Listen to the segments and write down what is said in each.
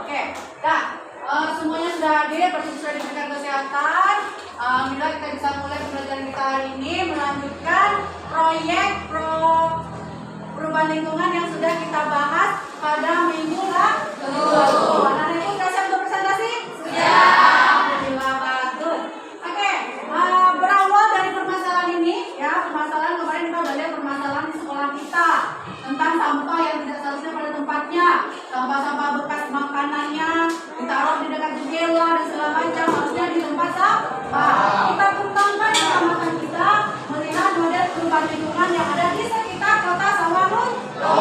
Oke. Nah, semuanya sudah hadir, berarti sudah diberikan kesehatan. Alhamdulillah kita bisa mulai pembelajaran kita hari ini, melanjutkan proyek perubahan lingkungan yang sudah kita bahas pada minggu lalu. Anak-anak ibu sudah siap untuk presentasi? Sudah. Alhamdulillah, bagus. Oke, berawal dari permasalahan ini, ya, permasalahan kemarin kita belajar permasalahan di sekolah kita tentang sampah yang tidak seharusnya pada tempatnya, sampah-sampah bekas makanannya ditaruh di dekat jendela dan segala macam, harusnya di tempat sampah. Kita kembangkan pengamatan kita melihat model perubahan lingkungan yang ada di sekitar kota Samarinda.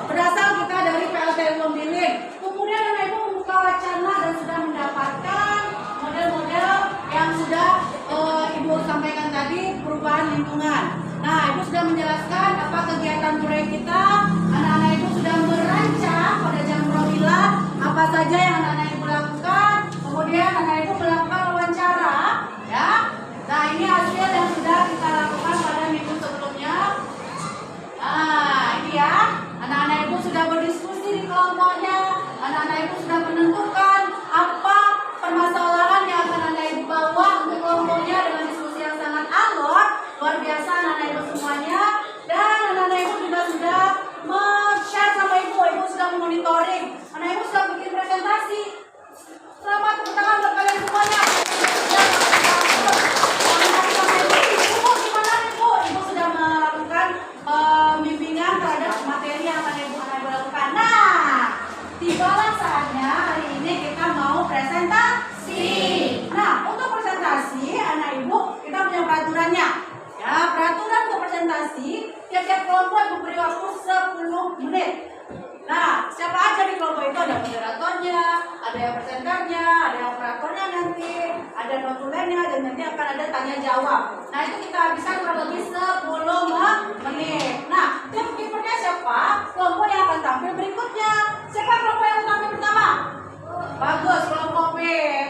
Berasal kita dari PLTU Lumbiling. Kemudian anak ibu membuka wacana dan sudah mendapatkan model-model yang sudah ibu sampaikan tadi perubahan lingkungan. Nah, ibu sudah menjelaskan apa kegiatan proyek kita. Anak-anak ibu sudah merancang pada jam promila apa saja yang anak-anak ibu lakukan. Kemudian anak ibu melakukan wawancara, ya. Nah, ini hasil yang sudah kita lakukan pada minggu sebelumnya. Nah, ini ya. Anak-anak ibu sudah berdiskusi di kelompoknya. Anak-anak ibu sudah menentukan apa permasalahan yang akan anak ibu bawa untuk kelompoknya dengan diskusi yang sangat alot. Luar biasa anak-anak ibu semuanya. Dan anak-anak ibu juga sudah share sama ibu. Ibu sudah monitoring. Anak ibu sudah bikin presentasi. Selamat tepuk tangan untuk kalian semuanya. Ibu gimana ibu? Ibu sudah melakukan bimbingan terhadap materi yang akan ibu lakukan. Nah, tibalah saatnya hari ini kita mau presentasi. Nah, untuk presentasi anak ibu kita punya peraturannya. Ya, peraturan untuk presentasi tiap-tiap kelompok ibu beri waktu 10 menit. Nah, siapa aja di kelompok itu? Ada moderatornya, ada yang presenternya, ada yang operatornya nanti, ada notulennya, dan nanti akan ada tanya jawab. Nah, itu kita habiskan kurang lebih 10 menit. Nah, tim keepernya siapa? Kelompok yang akan tampil berikutnya. Siapa kelompok yang akan tampil pertama? Bagus, kelompok B.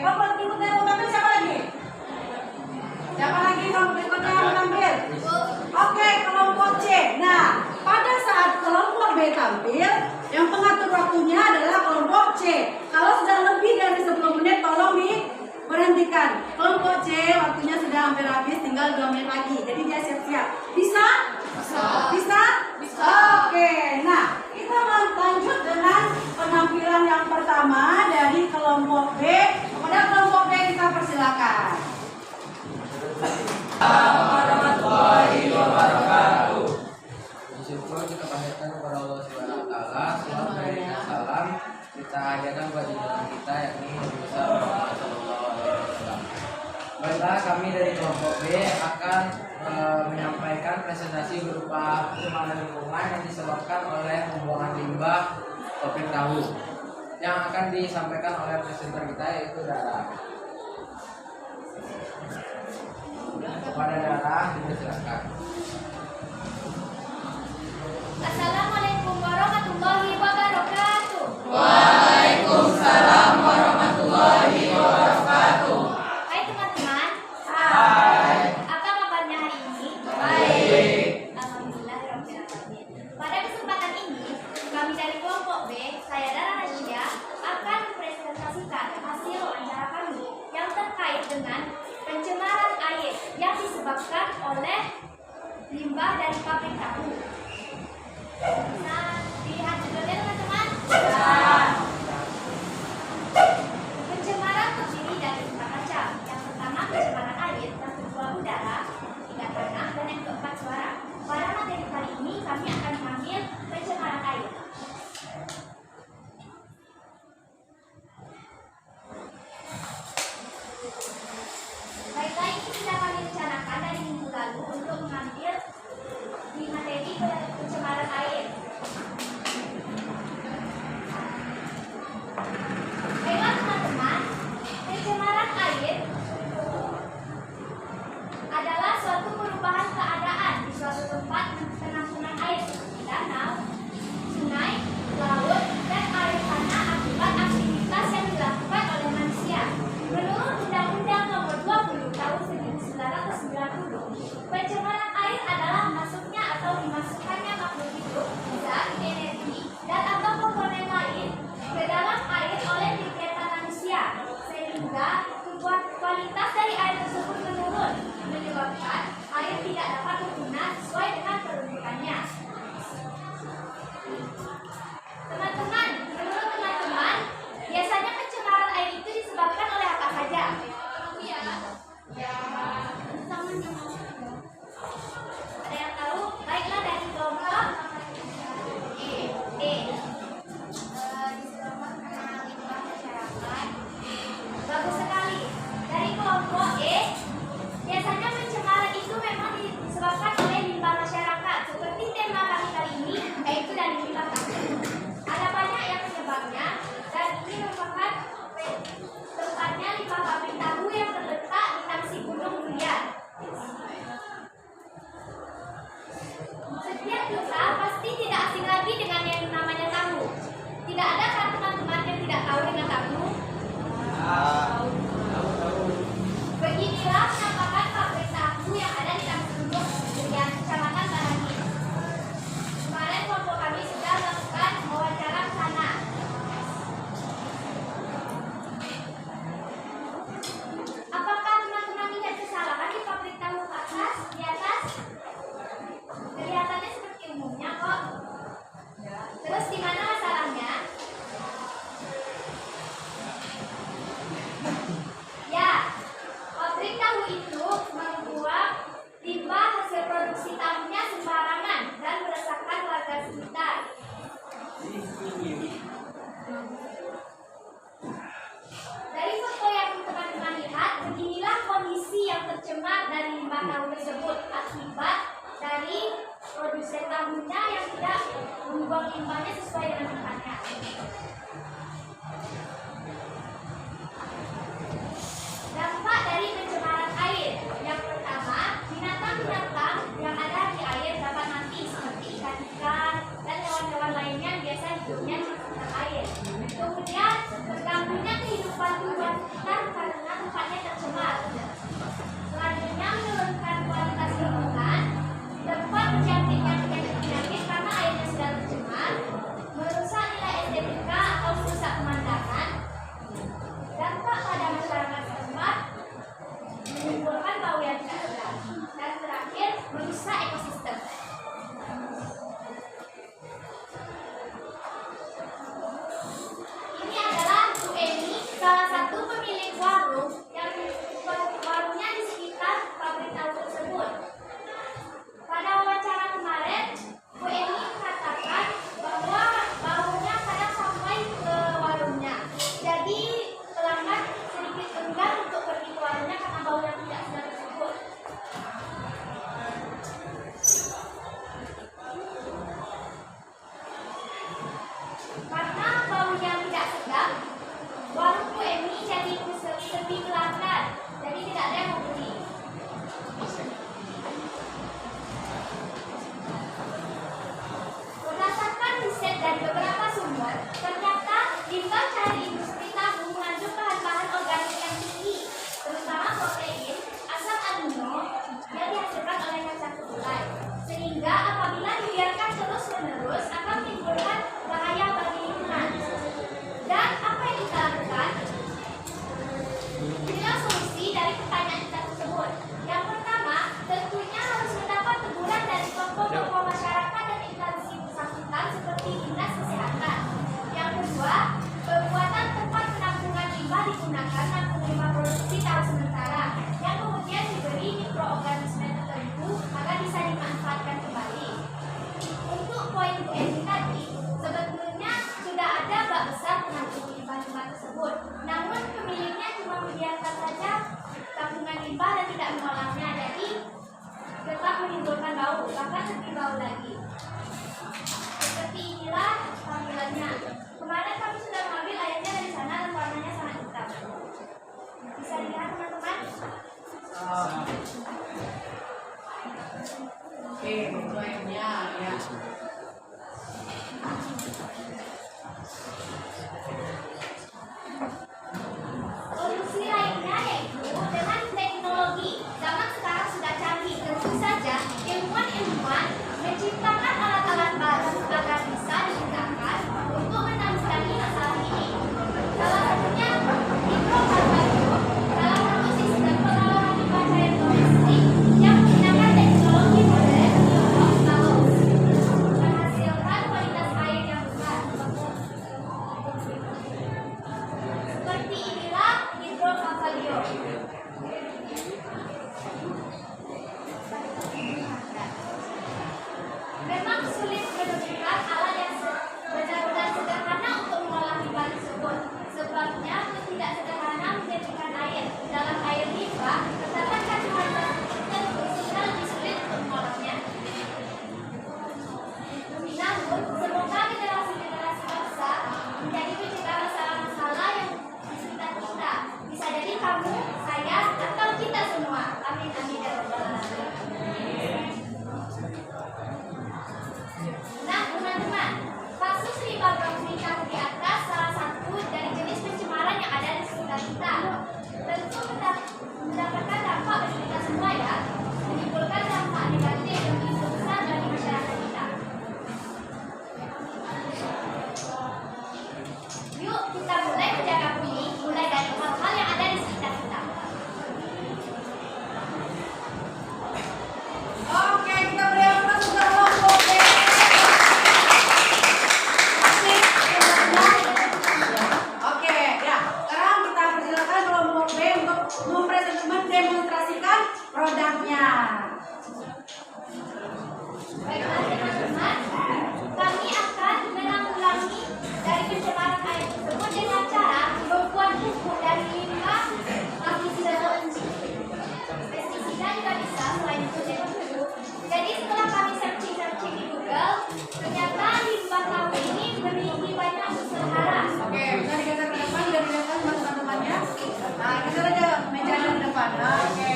Kelompok berikutnya yang akan tampil siapa lagi? Siapa lagi kelompok berikutnya yang akan tampil? Oke, kelompok C. Nah, pada saat kelompok B tampil, yang pengatur waktunya adalah kelompok C. Kalau sudah lebih dari 10 menit, tolong diberhentikan. Kelompok C waktunya sudah hampir habis, tinggal 2 menit lagi. Jadi dia siap-siap. Bisa? Bisa? Bisa. Oke, nah kita lanjut dengan penampilan yang pertama dari kelompok B. Kepada kelompok B kita persilakan. Assalamualaikum warahmatullahi wabarakatuh. Bersyukur kita panjatkan kepada Allah Subhanahu wa taala, salam dan salam kita hadirkan buat junjungan kita yakni Nabi besar Muhammad sallallahu alaihi wasallam. Baiklah, kami dari kelompok B akan menyampaikan presentasi berupa perubahan lingkungan yang disebabkan oleh pembuangan limbah topik tahu. Yang akan disampaikan oleh presenter kita yaitu Dara. Kepada Dara, dipersilakan. Assalamualaikum warahmatullahi wabarakatuh. Waalaikumsalam warahmatullahi wabarakatuh. Hai teman-teman. Hai. Apa kabarnya hari ini? Baik. Alhamdulillah. Pada kesempatan ini, kami dari kelompok B, saya Dara Nasya, akan mempresentasikan hasil wawancara kami yang terkait dengan pencemaran air yang disebabkan oleh limbah dari pabrik tahu. Nah, dilihat judulnya teman-teman. Pencemaran terdiri dari 4 macam. Yang pertama pencemaran air, yang kedua udara, ketiga tanah, dan yang keempat suara. Pada materi kali ini kami akan mengambil pencemaran air. Baiklah, ini sudah kami rencanakan dari minggu lalu untuk mengambil di materi pencemaran air. bau lagi. Seperti inilah tampilannya. Kemarin kami sudah mengambil layarnya dari sana dan warnanya sangat hitam. Bisa dilihat teman-teman? Oke, itu airnya ya. Solusi lainnya yaitu dengan teknologi. Zaman sekarang sudah canggih, tentu saja ilmuwan-ilmuwan menciptakan alat-alat baru agar bisa digunakan untuk menangani masalah ini. Salah satunya mikrokarbon dalam satu sistem pengolahan limbah cair domestik yang menggunakan teknologi modern biolog menghasilkan kualitas air yang besar. Seperti inilah hidrokarbon. Memang sulit menemukan alat yang benar-benar sederhana untuk mengolah limbah tersebut. Sebabnya tidak sederhana menjadikan air. Dalam air limbah terdapat kandungan zat tertentu sehingga lebih sulit untuk mengolahnya. Namun, semoga generasi-generasi bangsa menjadi pencegah masalah-masalah yang di sekitar kita. Bisa jadi kamu, saya, atau kita semua. Amin amin ya rabbal alamin. Nah, teman-teman, kasus limbah komunitas di atas salah satu dari jenis pencemaran yang ada di sekitar kita. Tentu mendapatkan dampak bagi kita semua ya, menimbulkan dampak negatif yang begitu besar bagi masyarakat kita. Yuk, kita mulai menjaga bumi, mulai dari hal-hal yang ada di sekitar kita. Oke, kita beri aplaus untuk kelompok B. Oke, ya. Sekarang kita persilakan kelompok B untuk mendemonstrasikan produknya. Baiklah teman-teman, kami akan menanggulangi dari pencemaran air tersebut dengan cara membuat pupuk dari limbah pestisida juga bisa selain itu dengan pupuk. Jadi setelah kami searching di Google, ternyata limbah tahu ini memiliki banyak unsur hara. Oke, bisa digeser ke depan, biar dilihat sama teman-temannya. Nah, geser aja mejanya ke depan. Oke.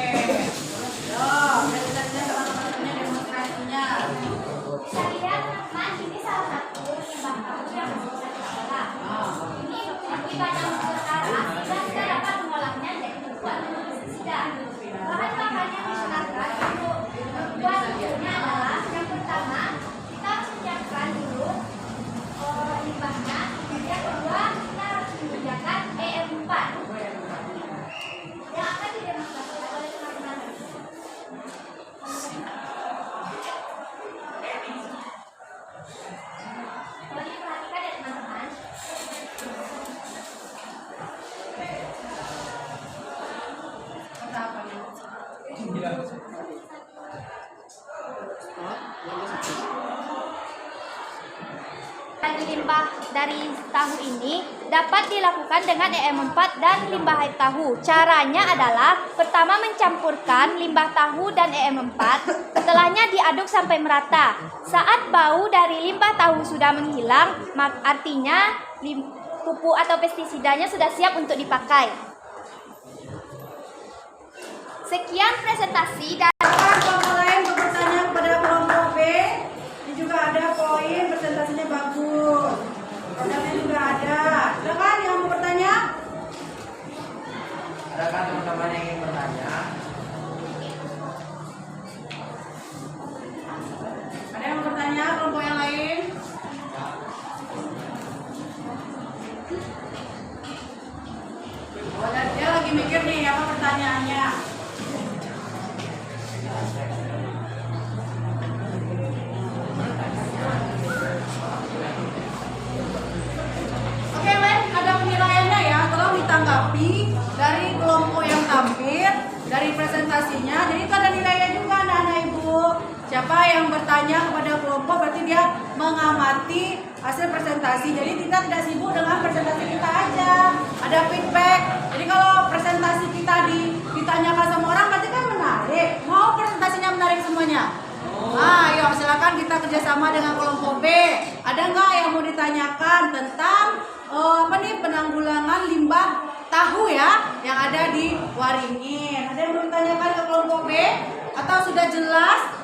Yo, biar kita lihat sama teman-temannya demonstrasinya. Bisa lihat teman-teman, ini salah satu limbah tahu yang masih bisa kita olah. Ini memiliki banyak unsur hara dan kita dapat mengolahnya jadi pupuk atau pestisida. Bahan-bahan yang digunakan untuk membuat pupuknya adalah yang pertama, kita harus menyiapkan dulu limbahnya. Yang kedua, kita harus menyediakan EM4 yang akan didemonstrasikan oleh teman-teman. Kalau diperhatikan ya teman-teman. Kita apa nih? Limbah dari tahu ini dapat dilakukan dengan EM4 dan limbah air tahu. Caranya adalah pertama mencampurkan limbah tahu dan EM4, setelahnya diaduk sampai merata. Saat bau dari limbah tahu sudah menghilang, artinya pupuk atau pestisidanya sudah siap untuk dipakai. Sekian presentasi dan Kelompok lain untuk bertanya kepada kelompok B. Ini juga ada poin, presentasinya bagus. Produknya juga ada. Silakan yang mau bertanya. Adakah teman-teman yang ingin bertanya? Ada yang mau bertanya kelompok yang lain? Oh, dia lagi mikir nih apa pertanyaannya. Oke, Len, ada penilaiannya ya. Tolong ditanggapi dari kelompok yang tampil, dari presentasinya. Jadi itu ada nilainya juga, anak-anak ibu. Siapa yang bertanya kepada kelompok berarti dia mengamati hasil presentasi. Jadi kita tidak sibuk dengan presentasi kita aja. Ada feedback. Jadi kalau presentasi kita ditanyakan sama orang berarti kan menarik. Mau presentasinya menarik semuanya? Ayo silakan kita kerjasama dengan kelompok B. Ada nggak yang mau ditanyakan tentang penanggulangan limbah tahu ya yang ada di Waringin? Ada yang mau ditanyakan ke kelompok B atau sudah jelas?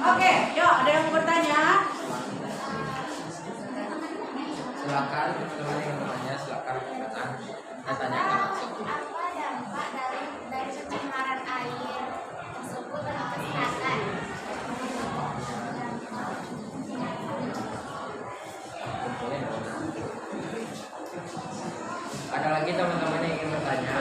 Oke, yuk ada yang mau bertanya? Silakan teman-teman yang bertanya, silakan bertanya. Saya tanyakan langsung. Apa dampak dari pencemaran air tersebut terhadap kesehatan? Ada lagi teman-teman yang ingin bertanya?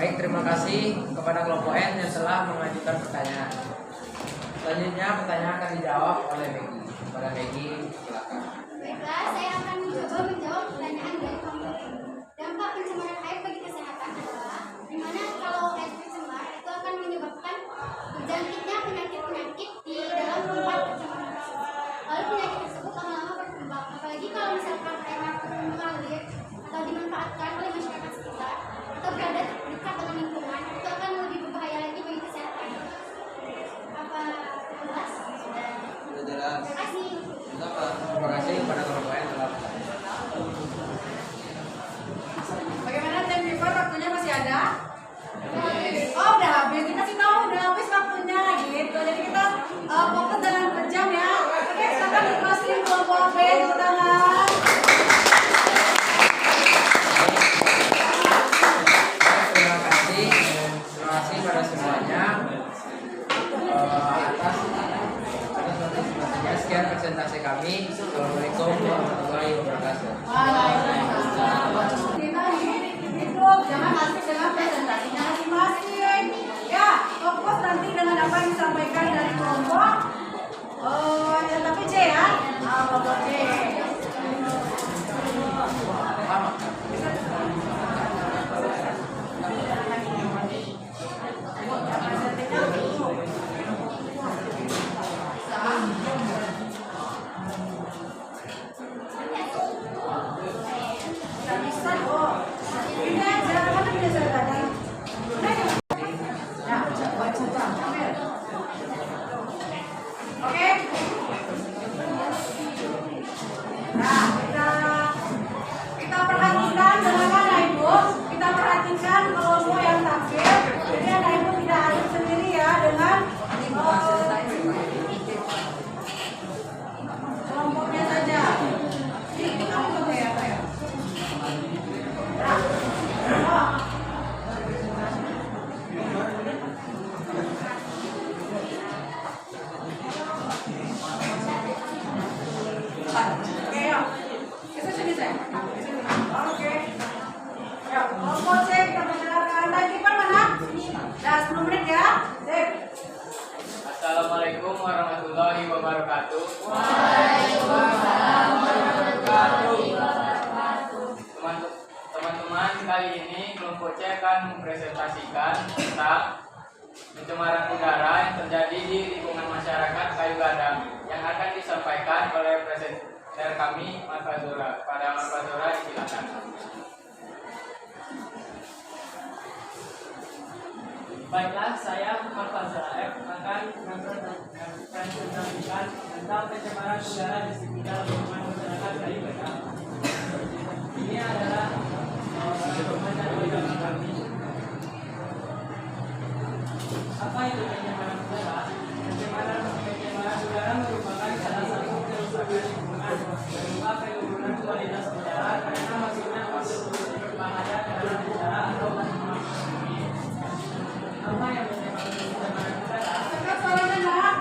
Baik, terima kasih kepada kelompok N yang telah mengajukan pertanyaan. Selanjutnya pertanyaan akan dijawab oleh Maggie. Kepada Maggie, silakan. Baiklah, saya akan mencoba menjawab pertanyaan dari kelompok ini. Dampak pencemaran air bagi kesehatan adalah dimana kalau air tercemar itu akan menyebabkan terjangkitnya penyakit-penyakit di dalam tempat pencemaran tersebut. Lalu penyakit tersebut lama-lama berkembang. Apalagi kalau misalkan air mengalir atau dimanfaatkan oleh masyarakat sekitar atau berada dekat dengan lingkungan, itu akan lebih berbahaya lagi bagi kesehatan. Apa jelas? Sudah. Sudah jelas. Terima kasih. Terima kasih kepada kelompok N telah bertanya. Bagaimana tim Viver, waktunya masih ada? Oh udah habis, dikasih tahu udah habis waktunya gitu. Jadi kita fokus dalam berjam ya. Oke, silakan dikasih kelompok B tepuk tangan. Terima kasih pada semuanya atas sekian presentasi kami. Assalamualaikum warahmatullahi wabarakatuh. Waalaikumsalam. Kita hidup jangan asik dengan presentasinya masing-masing. Ya, fokus nanti dengan apa yang disampaikan dari kelompok. Tapi C ya. Kelompok C. Kita perhatikan dengan mana Ibu? Kita perhatikan kelompok yang tampil. Jadi anak Ibu tidak aduk sendiri ya dengan kelompoknya saja. Ini kamu coba ya saya. Oke, yuk. Kita sini saya. Oke. Yuk, kelompok C kita persilakan. Lagi mana? Dah 10 menit ya. Sip. Assalamualaikum warahmatullahi wabarakatuh. Teman-teman, kali ini kelompok C akan mempresentasikan tentang pencemaran udara yang terjadi di lingkungan masyarakat Kayu Gadang yang akan disampaikan oleh presenter kami, Mas Fazura. Pada Mas Fazura, silakan. Baiklah, saya Marfazra F akan mempresentasikan tentang pencemaran udara di sekitar lingkungan masyarakat Kayu Gadang. Ini adalah dokumen dari kami. Apa itu pencemaran udara? Pencemaran udara merupakan salah satu kerusakan lingkungan berupa penurunan kualitas udara karena masuknya unsur-unsur berbahaya ke dalam udara atau apa yang menyebabkan pencemaran udara? Suaranya nak.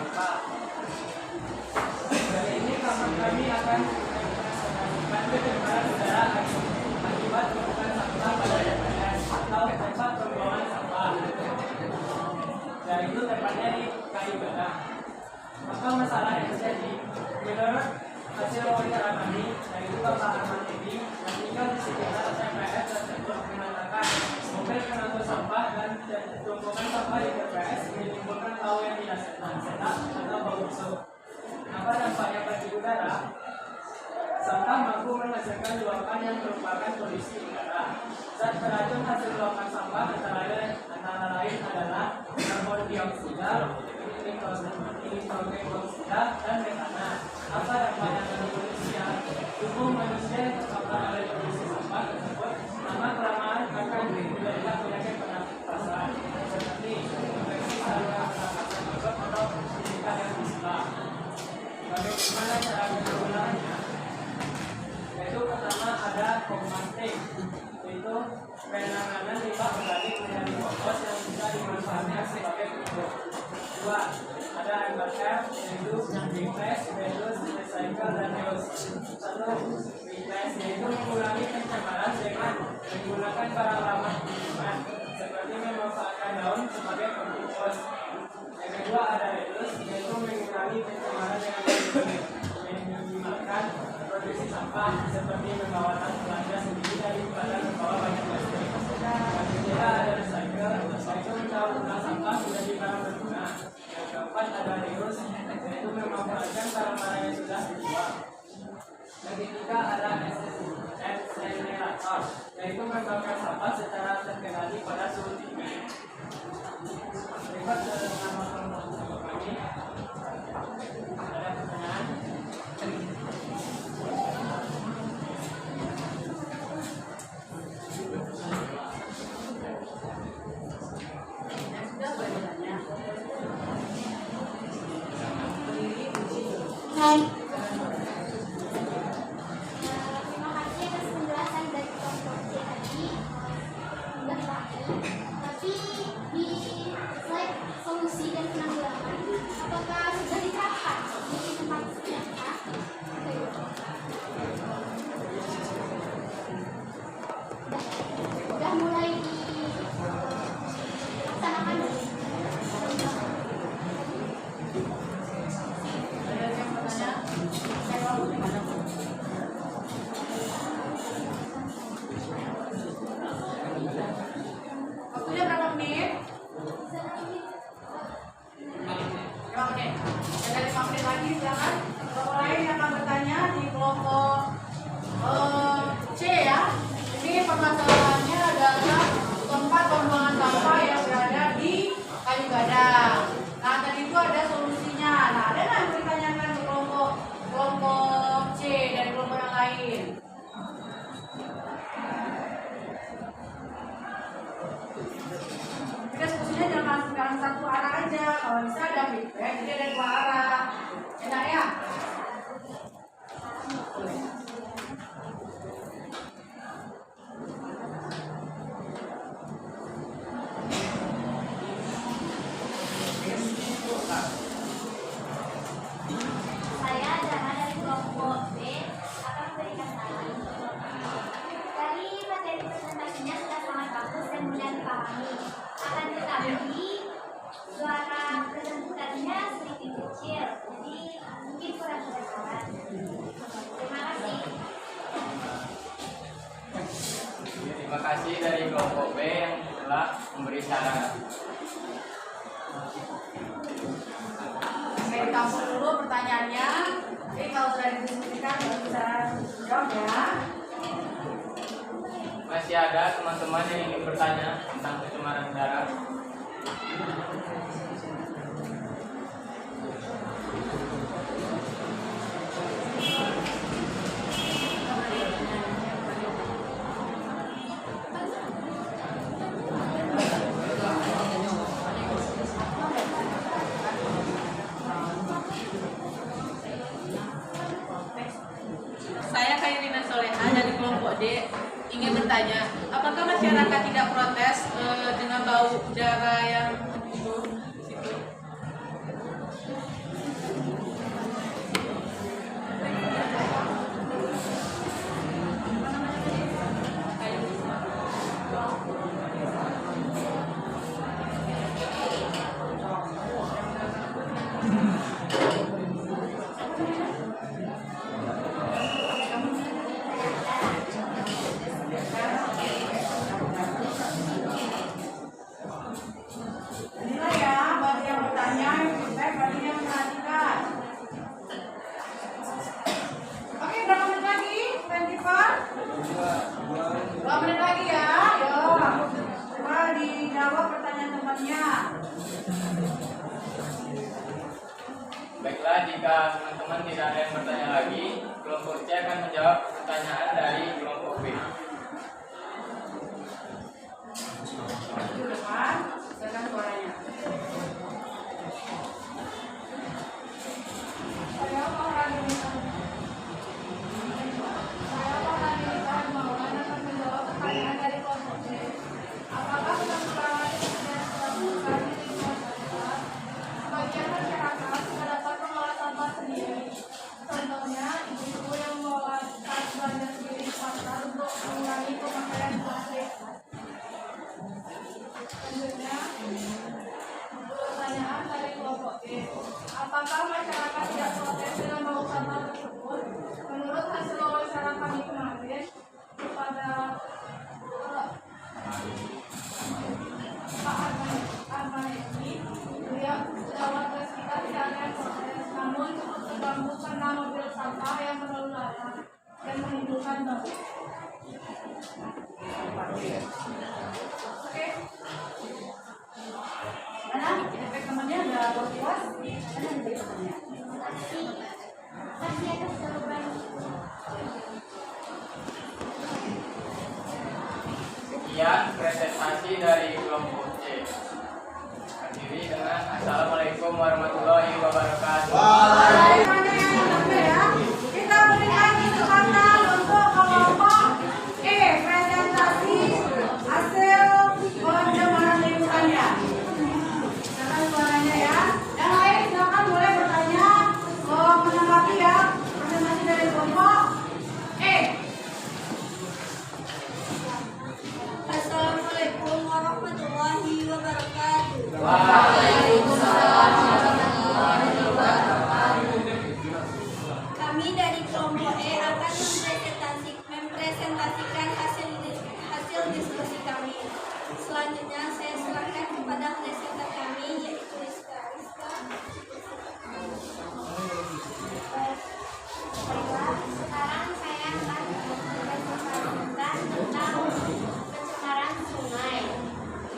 sampah. Dari ini kami akan mengenai pencemaran udara akibat tumpukan sampah pada TPS atau tempat pembuangan sampah, yaitu tepatnya di kayu gadang. Maka masalah yang terjadi menurut hasil wawancara kami, yaitu Bapak Arman Edi yang tinggal di sekitar TPS tersebut mengatakan mobil pengangkut sampah dan tumpukan sampah di TPS menimbulkan bau yang tidak sedap atau bau busuk. Apa dampaknya bagi udara? Sampah mampu menghasilkan luapan yang merupakan polusi udara. Zat beracun hasil luapan sampah antara lain adalah karbon dioksida, nitrogen oksida, dan metana. Apa dampaknya bagi manusia? Tubuh manusia yang terpapar oleh polusi sampah tersebut lama-kelamaan akan menderita penyakit pernafasan seperti infeksi saluran pernafasan akut atau penyakit yang disebut. Bagaimana cara penanggulangannya? Yaitu pertama ada komposting, yaitu penanganan limbah organik menjadi kompos yang bisa dimanfaatkan sebagai pupuk. Dua, ada MRF, yaitu replace, reduce, recycle, dan reuse. Satu, replace, yaitu mengurangi pencemaran dengan menggunakan barang ramah lingkungan, seperti memanfaatkan daun sebagai kompos. Yang kedua ada reduce, yaitu mengurangi pencemaran dengan meminimalkan produksi sampah, seperti membawa tas belanja sendiri daripada membawa banyak plastik. Yang ketiga ada recycle, yaitu mendaur ulang sampah menjadi barang berguna. Yang keempat ada reuse, yaitu memanfaatkan barang-barang yang sudah dijual. Yang ketiga ada incinerator, yaitu membakar sampah secara terkendali pada suhu tinggi. Berikut nama kelompok kami. Ada pertanyaan? Terima kasih atas penjelasan dari kelompok C tadi. Tapi di slide solusi dan penanggulangan, apakah sudah diterapkan di tempat ternyata? Sudah mulai dilaksanakan belum? Ada yang bertanya? Saya mau gimana? Waktunya berapa menit? 5 menit. Ada 5 menit lagi, silakan. Kelompok lain yang akan bertanya di kelompok C ya. Ini permasalahannya adalah tempat pembuangan sampah yang berada di kayu gadang. Nah, tadi itu ada solusinya. Nah, ada nggak yang ditanyakan di kelompok C dari kelompok yang lain? Diskusinya jangan satu arah aja. Kalau bisa ada feedback, jadi ada 2 arah. Enak ya? Saya Dana dari kelompok B akan memberikan saran. Dari materi presentasinya sudah sangat bagus dan mudah dipahami. Akan tetapi suara presentasinya sedikit kecil, jadi mungkin kurang kedengaran. Terima kasih. Terima kasih dari kelompok B yang telah memberi saran. Saya ditampung dulu pertanyaannya. Jadi kalau sudah didiskusikan baru bisa jawab ya. Masih ada teman-teman yang ingin bertanya tentang pencemaran udara? Saya Kairina Soleha dari kelompok D ingin bertanya, apakah masyarakat tidak protes dengan bau udara yang itu? jika teman-teman tidak ada yang bertanya lagi, kelompok C akan menjawab pertanyaan dari kelompok B. Maju depan, silakan suaranya. Saya Farhanisa Maulana akan menjawab pertanyaan dari kelompok C. Apakah penanggulangan insiden dilakukan di lingkungan masyarakat? Sebagian masyarakat tidak dapat mengolah sampah sendiri. Contohnya, ibu-ibu yang mengolah tas belanja sendiri di pasar untuk mengurangi pemakaian plastik. Selanjutnya, pertanyaan dari kelompok B. Apakah masyarakat tidak protes dengan bau sampah tersebut? Menurut hasil wawancara kami kemarin kepada Pak Armanesi, beliau jawab kita tidak ada yang protes, namun cukup terganggu karena mobil sampah yang terlalu lama dan menimbulkan bau. Oke. Mana? Efek temannya udah puas? Mana efek temannya? Masih atas jawaban. Sekian presentasi dari kelompok C. Akhiri dengan Assalamualaikum warahmatullahi wabarakatuh. Kita berikan kesempatan untuk kelompok E presentasi hasil pengembangan lingkungannya. Silakan suaranya ya. Yang lain silakan boleh bertanya, menanggapi ya presentasi dari kelompok E. Assalamualaikum warahmatullahi wabarakatuh. Kami dari kelompok E akan mempresentasikan hasil diskusi kami. Selanjutnya saya serahkan kepada presenter kami yaitu Rizka. Sekarang saya akan mempresentasikan tentang pencemaran sungai.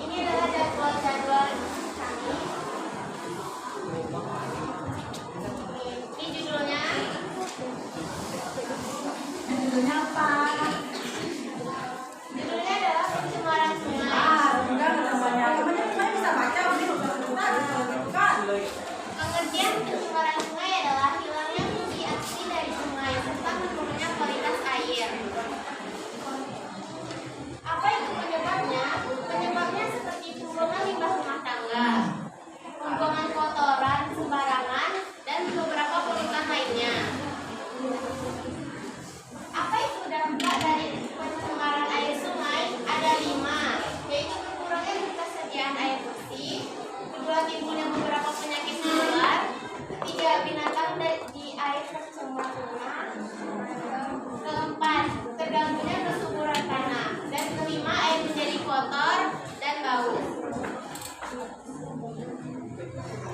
Ini adalah jadwal kami. Ini judulnya. Judulnya apa? Judulnya adalah pencemaran sungai. Udah namanya. Teman-teman bisa baca ini bukan. Pengertian pencemaran sungai adalah hilangnya fungsi asli dari sungai serta menurunnya kualitas air. Apa itu penyebabnya? Penyebabnya seperti pembuangan limbah rumah tangga, pembuangan kotoran sembarangan, dan beberapa polutan lainnya. Apa itu dampak dari pencemaran air sungai? Ada 5, yaitu berkurangnya ketersediaan air bersih, kedua timbulnya beberapa penyakit menular, ketiga binatang di air tercemar punah, keempat terganggunya kesuburan tanah, dan kelima air menjadi kotor dan bau.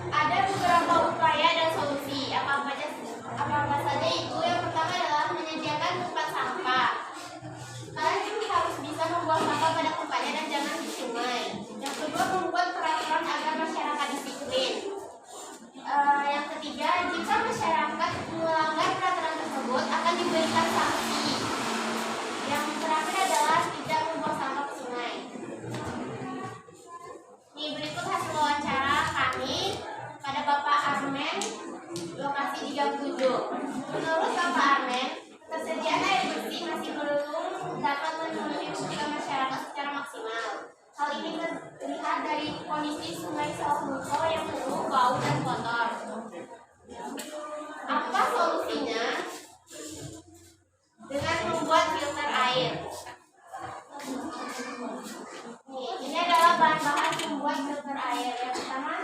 Ada beberapa upaya dan solusi. Apa saja itu? Yang pertama adalah menyediakan tempat sampah. Kalian juga harus bisa membuang sampah pada tempatnya dan jangan di sungai. Yang kedua, membuat peraturan agar masyarakat disiplin. Yang ketiga, jika masyarakat melanggar peraturan tersebut akan diberikan sanksi. Yang terakhir adalah tidak membuang sampah ke sungai. Ini berikut hasil wawancara kami pada Bapak Armen, lokasi 37. Menurut Bapak Armen, ketersediaan air bersih masih belum dapat memenuhi kebutuhan masyarakat secara maksimal. Hal ini terlihat dari kondisi sungai Sawah yang penuh bau dan kotor. Apa solusinya? Dengan membuat filter air. Ini adalah bahan-bahan membuat filter air. Yang pertama,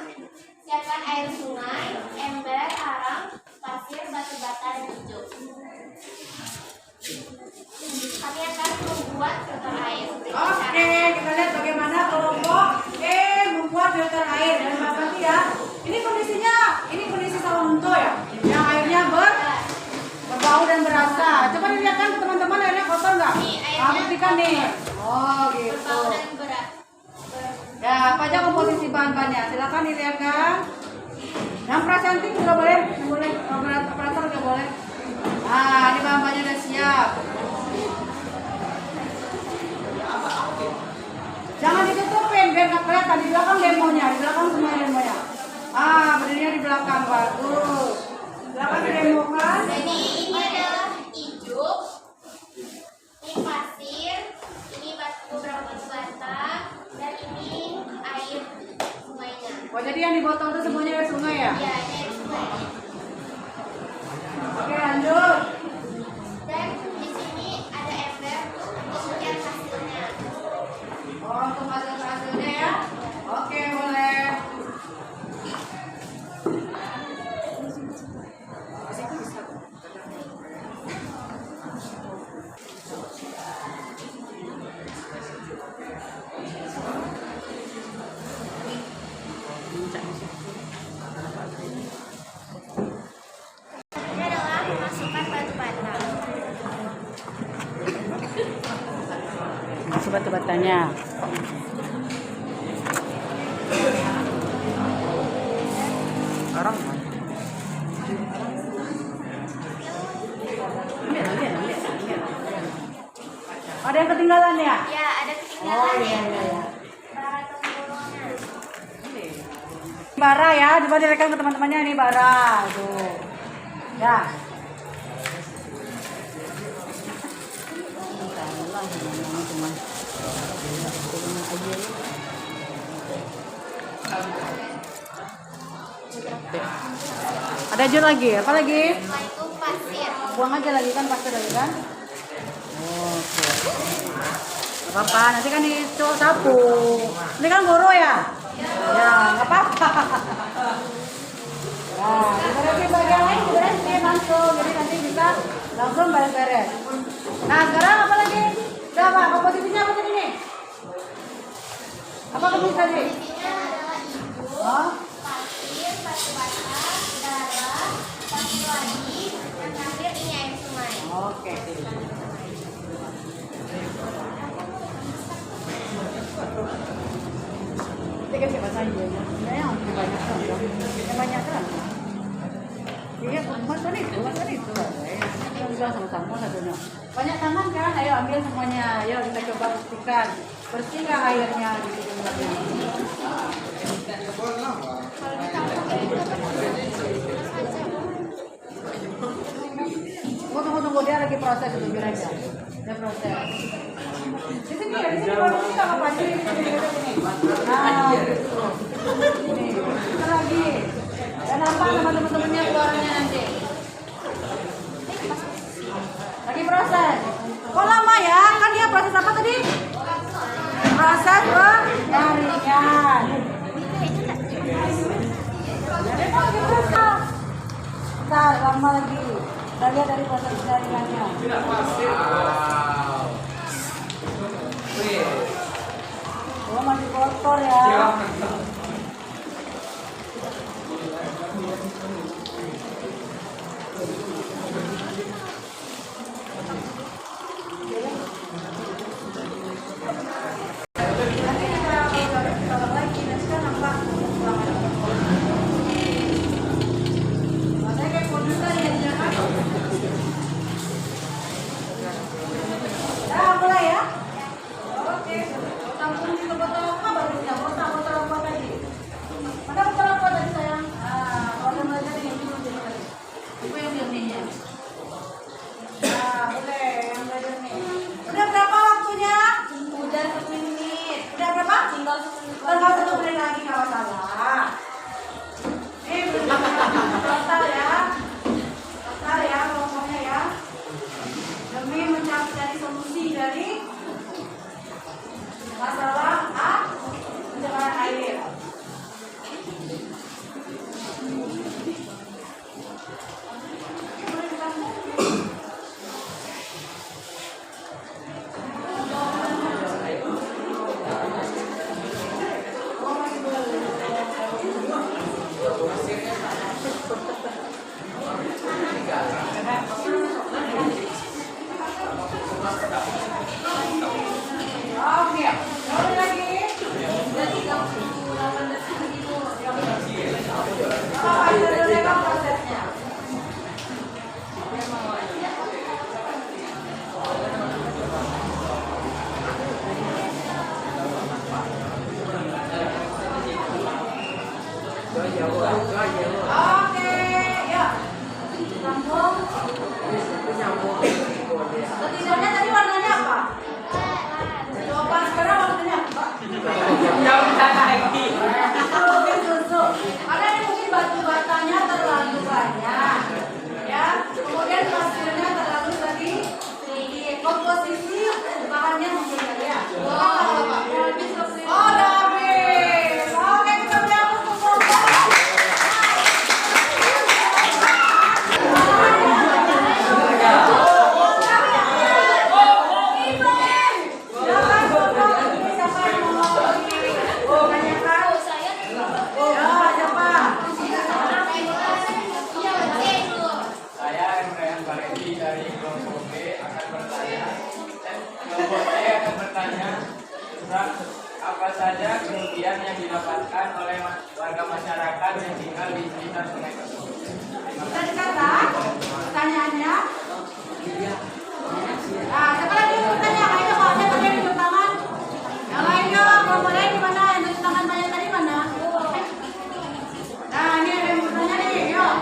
siapkan air sungai, ember, arang, pasir, batu bata, dan hijau. Kami akan membuat filter air. Oke, kita lihat bagaimana kelompok E membuat filter air. Dan berarti ya, ini kondisi Sawahunto ya, yang airnya berbau dan berasa. Coba dilihatkan teman-teman, airnya kotor nggak? Buktikan nih. Oh gitu. Berbau dan berat. Ya, apa aja komposisi bahan-bahannya? Silakan dilihatkan. Yang prasantik juga boleh, yang boleh operator juga boleh. Nah, ini bahan-bahannya udah siap. Jangan ditutupin biar nggak kelihatan. Di belakang demonya, di belakang semua demonya. Berdirinya di belakang, bagus. Belakang didemokan. Jadi ini adalah ijuk, ini pasir, ini beberapa batu bata, dan ini air sungainya. Oh, jadi yang di botol itu semuanya dari sungai ya? Ya, ini air sungai. Oke, lanjut. Dan di sini ada ember untuk melihat hasilnya. Oh, untuk hasilnya ya? Oke, boleh. Ini adalah memasukkan batu bata. Masuk batu-batanya. Orang ada yang ketinggalan ya? Ya, ada Oh ketinggalan iya ya. iya iya. Bara tempurungnya. Bara ya, coba direkam ke teman-temannya ini bara tuh. Ya. Ada aja lagi, apa lagi? Setelah itu pasir. Buang aja lagi kan, pasti lagi kan? Oke. Gak apa-apa, nanti kan itu sapu. Ini kan guru ya? Ya, gak apa-apa. Nah, beresin bagian lain, beresin langsung. Jadi nanti bisa langsung beres-beres. Nah, sekarang apa lagi? Udah apa? Komposisinya apa tadi nih? Apa komposisi tadi? Isinya adalah ijuk, Oh, pasir, batu bata, darah, pasir lagi, dan terakhir ini air sungai. oke. Ini kan siapa saja ya? Yang banyak kan? Yang banyak kan? Iya, makan itu. Kita bisa sama-sama satunya. Banyak tangan kan? Ayo ambil semuanya. Ayo kita coba bersihkan. Bersih nggak airnya di jumlahnya? Tunggu dia lagi proses itu biar aja. Dia proses. Di sini ya, di sini kalau di sini nggak apa-apa. Sini. Nah, ini kita lagi. Dan nampak sama teman-temannya keluarannya nanti. Lagi proses. Kok lama ya? Kan dia proses apa tadi? Proses penyaringan. Jadi mau diproses. Bentar, lama lagi. Kita lihat dari proses penyaringannya. Wow. Wih. Oh, masih kotor ya. Nanti kita tolong lagi, nanti kan nampak makanya kayak produser ya, jangan. Mulai ya. Oke, tampung di botol apa barunya? Botol buatan Oke, ya. Sambung. Setidaknya tadi warnanya apa? Coba sekarang warnanya apa? Mungkin susu. Karena ini mungkin batu batanya terlalu banyak, ya. Kemudian hasilnya terlalu sedikit. Komposisi bahannya mungkin ya. Oh, habis. Oke, kita beri tepuk tangan. Saya Emrean Baredi dari kelompok B akan bertanya. Kelompok B akan bertanya tentang apa saja kerugian yang didapatkan oleh warga masyarakat yang tinggal di sekitar sungai tersebut. Bisa dicatat pertanyaannya. Nah, siapa lagi yang bertanya? Ayo, Pak. Siapa lagi yang tunjuk tangan? Yang lainnya, kelompok lain di mana? Yang tunjuk tangan banyak tadi mana? Nah, ini ada yang bertanya nih. Yuk.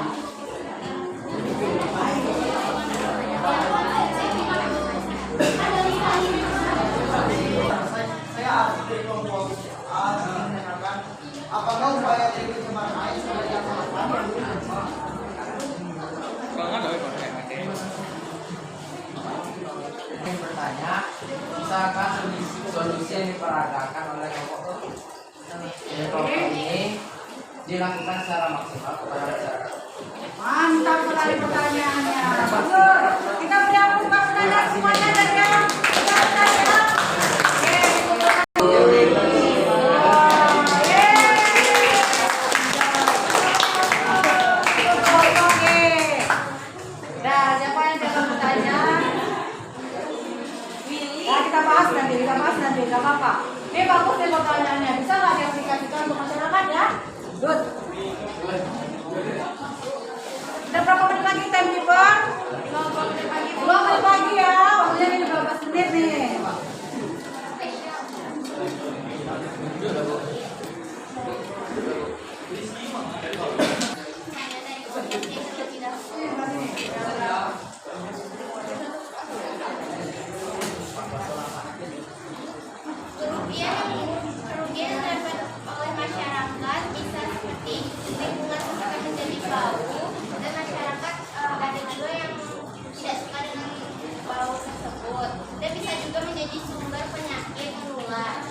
Saya Arif dari kelompok A menanyakan apakah upaya dari pencemaran air sudah dilaksanakan? Yang bertanya, bisakah solusi yang diperagakan oleh kelompok ini dilakukan secara maksimal kepada masyarakat? Mantap sekali pertanyaannya. Bagus. Kita beri tepuk tangan semuanya dari yang bertanya. Nah, siapa yang akan bertanya? Nah, kita bahas nanti, nggak apa-apa. Ini bagus nih pertanyaannya. Bisa nggak diaplikasikan untuk masyarakat ya? Good. Udah berapa menit lagi time keeper? 2 menit lagi ya. Waktunya ini 12 menit nih. Kerugian yang didapat oleh masyarakat bisa seperti lingkungan sekitar menjadi bau dan masyarakat ada juga yang tidak suka dengan bau tersebut dan bisa juga menjadi sumber penyakit menular.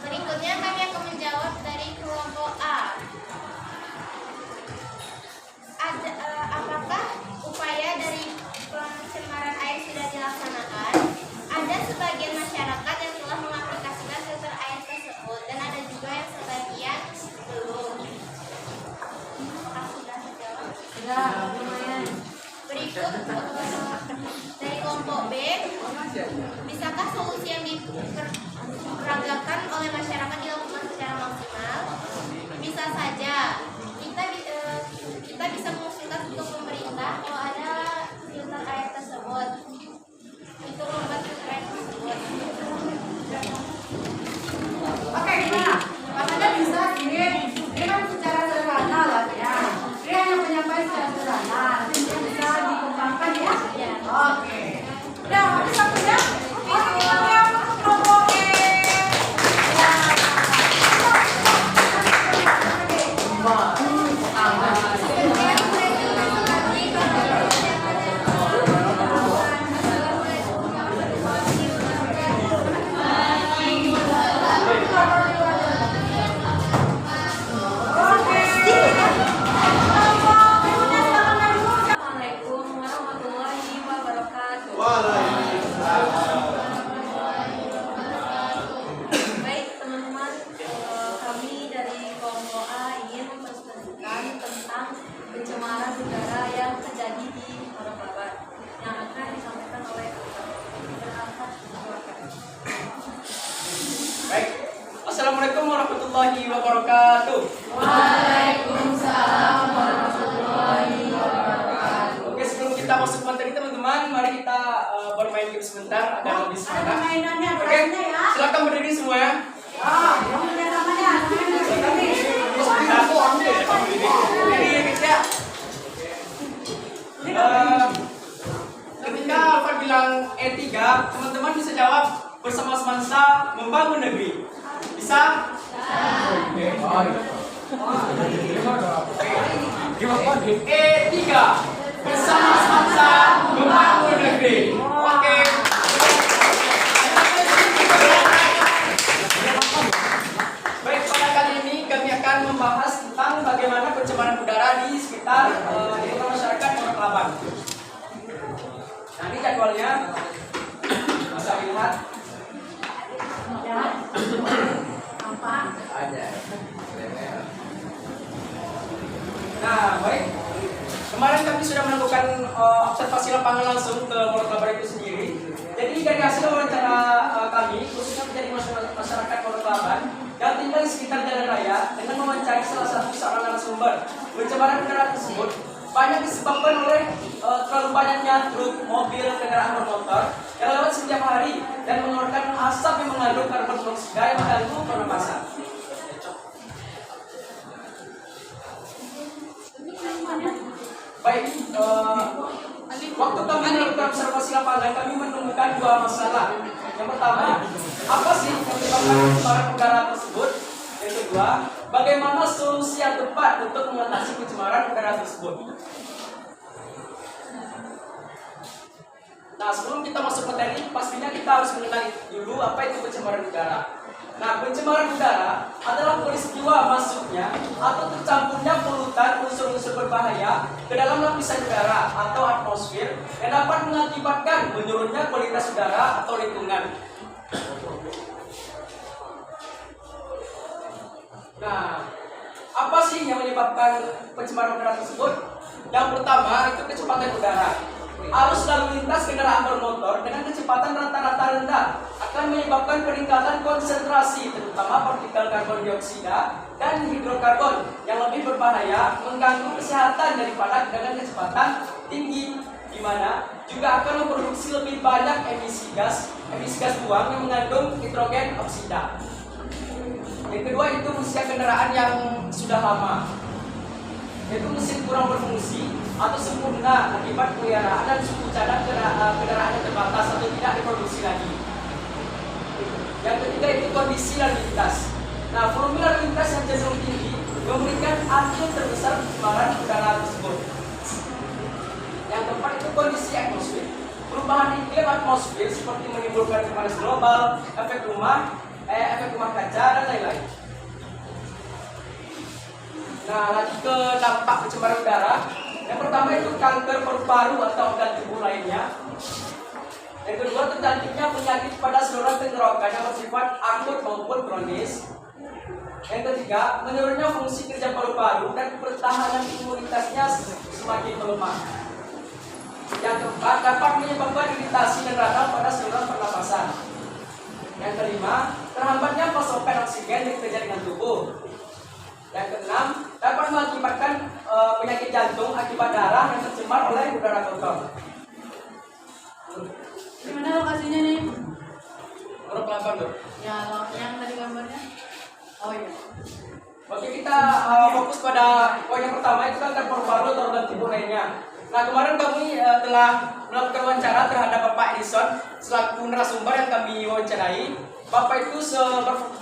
Berikutnya kami akan menjawab dari kelompok A. Apakah upaya dari pencemaran air sudah dilaksanakan? Ada sebagian masyarakat yang telah mengaplikasikan filter air tersebut dan ada juga yang sebagian belum. Sudah terjawab? Ya, lumayan. Berikut dari kelompok B, bisakah solusi yang diperagakan oleh masyarakat dilakukan secara maksimal? Bisa saja. Kita bisa mengusulkan untuk pemerintah kalau ada filter air tersebut untuk membuat filter air tersebut. Oke, gimana? Katanya bisa sih. Ini kan secara sederhana lah ya. Dia hanya menyampaikan secara sederhana. Nanti mungkin bisa dikembangkan ya. Oke. Udah, habis satunya. Oke, kita lihat kelompok E. Assalamualaikum warahmatullahi wabarakatuh. Baik teman-teman, kami dari kelompok A ingin mempresentasikan tentang pencemaran udara yang terjadi di Kota Babat yang akan disampaikan oleh Berangkat silakan. Baik. Assalamualaikum warahmatullahi wabarakatuh. Waalaikumsalam warahmatullahi wabarakatuh. Oke, sebelum kita masuk materi teman-teman, mari kita bermain game sebentar agar lebih Ada semangat. permainannya, Oke, berasnya ya. silakan berdiri semua ya. Yang punya namanya, Berdiri guys ya. Ketika Alfa bilang E3, teman-teman bisa jawab bersama semesta membangun negeri. Bisa? E3 bersama semesta membangun negeri. Oke. Baik, pada kali ini kami akan membahas tentang bagaimana pencemaran udara di sekitar lingkungan masyarakat Pondok Kelabang. Nanti jadwalnya bisa dilihat. Nah, baik. Kemarin kami sudah melakukan observasi lapangan langsung ke Pondok Kelabang itu sendiri. Jadi dari hasil wawancara kami, khususnya menjadi masyarakat Pondok Kelabang yang tinggal di sekitar jalan raya, dengan mewawancari salah satu seorang narasumber, pencemaran udara tersebut banyak disebabkan oleh terlalu banyaknya truk, mobil, kendaraan bermotor yang lewat setiap hari dan mengeluarkan asap yang mengandung karbon dioksida yang mengganggu pernapasan. Baik, waktu kami melakukan observasi lapangan, kami menemukan dua masalah. Yang pertama, apa sih yang menyebabkan pencemaran udara tersebut? Yang kedua, bagaimana solusi yang tepat untuk mengatasi pencemaran udara tersebut? Nah, sebelum kita masuk materi, pastinya kita harus mengenali dulu apa itu pencemaran udara. Nah, pencemaran udara adalah peristiwa masuknya atau tercampurnya polutan unsur-unsur berbahaya ke dalam lapisan udara atau atmosfer yang dapat mengakibatkan menurunnya kualitas udara atau lingkungan. Nah, apa sih yang menyebabkan pencemaran udara tersebut? Yang pertama itu kecepatan udara. Arus lalu lintas kendaraan bermotor dengan kecepatan rata-rata rendah akan menyebabkan peningkatan konsentrasi terutama partikel karbon dioksida dan hidrokarbon yang lebih berbahaya, mengganggu kesehatan daripada dengan kecepatan tinggi, di mana juga akan memproduksi lebih banyak emisi gas buang yang mengandung nitrogen oksida. Yang kedua itu usia kendaraan yang sudah lama, yaitu mesin kurang berfungsi atau sempurna akibat peliharaan dan suku cadang kendaraan yang terbatas atau tidak diproduksi lagi. Yang ketiga itu kondisi lalu lintas. Nah, volume lalu lintas yang cenderung tinggi memberikan andil terbesar pencemaran udara tersebut. Yang keempat itu kondisi atmosfer. Perubahan iklim atmosfer seperti menimbulkan pemanasan global, efek rumah kaca dan lain-lain. Nah, lanjut ke dampak pencemaran udara. Yang pertama itu kanker paru-paru atau organ tubuh lainnya. Yang kedua, terjadinya penyakit pada saluran tenggorokan yang bersifat akut maupun kronis. Yang ketiga, menurunnya fungsi kerja paru-paru dan pertahanan imunitasnya semakin melemah. Yang keempat, dapat menyebabkan iritasi dan radang pada saluran pernapasan. Yang kelima, terhambatnya pasokan oksigen yang terjadi dengan tubuh. Yang keenam, dapat mengakibatkan penyakit jantung akibat darah yang tercemar oleh udara kotor. Di mana lokasinya nih? Pondok Kelabang, Dok. Ya, yang tadi gambarnya. Oh iya. Oke, kita fokus pada poin yang pertama itu kanker paru-paru atau organ tubuh lainnya. Nah, kemarin kami telah melakukan wawancara terhadap Bapak Edison selaku narasumber yang kami wawancarai. Bapak itu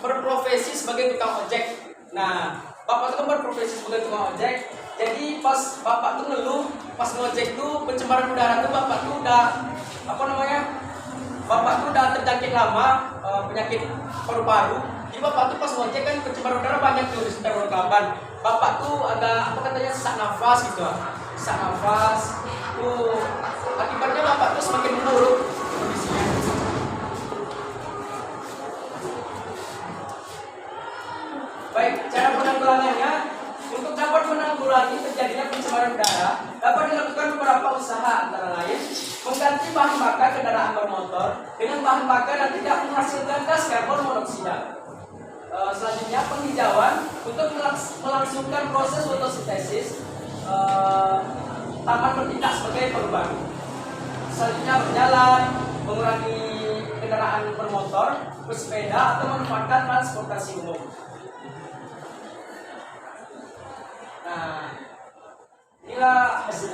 berprofesi sebagai tukang ojek. Nah, Bapak itu kan berprofesi sebagai tukang ojek. Jadi pas Bapak tuh ngeluh, pas ngojek tuh pencemaran udara tuh Bapak tuh udah Bapak tuh udah terjangkit lama penyakit paru-paru. Jadi Bapak tuh pas ngojek kan pencemaran udara banyak tuh di sekitar Pondok Kelabang. Bapak tuh agak sesak nafas gitu. Sesak nafas. Tuh akibatnya Bapak tuh semakin memburuk kondisinya. Baik, cara penanggulangannya. Untuk dapat menanggulangi terjadinya pencemaran udara, dapat dilakukan beberapa usaha, antara lain mengganti bahan bakar kendaraan bermotor dengan bahan bakar yang tidak menghasilkan gas karbon monoksida. Selanjutnya penghijauan untuk melangsungkan proses fotosintesis taman bertindak sebagai perubahan. Selanjutnya berjalan, mengurangi kendaraan bermotor, bersepeda, atau memanfaatkan transportasi umum. Nah, inilah hasil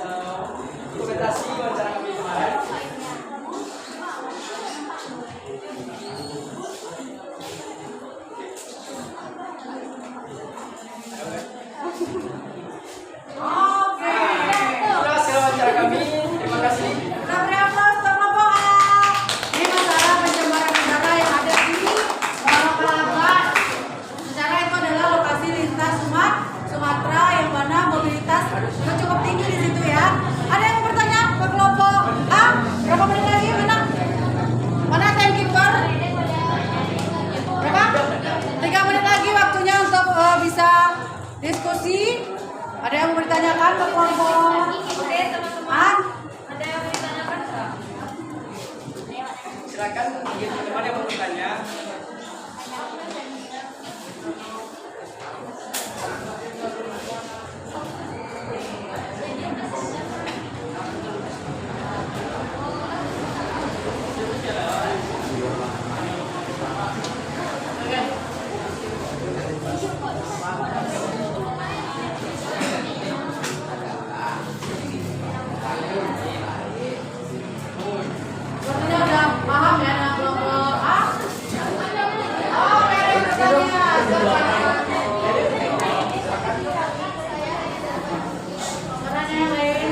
dokumentasi wawancara kami kemarin. Oke. Itulah hasil wawancara kami. Terima kasih. Kita beri aplaus untuk kelompok A. Ini masalah pencemaran udara yang ada di Kalaban. Secara itu adalah lokasi lintas Sumatera yang mana mobilitas sudah cukup tinggi di situ ya. Ada yang bertanya ke kelompok A? Berapa menit lagi? Mana timekeeper? Berapa? 3 menit lagi waktunya untuk bisa diskusi. Ada yang mau ditanyakan ke kelompok? Oke, teman-teman. A? Ada yang mau ditanyakan nggak? Silakan bagi teman-teman yang mau bertanya. Sepertinya udah paham ya dengan kelompok A? Oke, bertanya. Pertanyaan yang lain?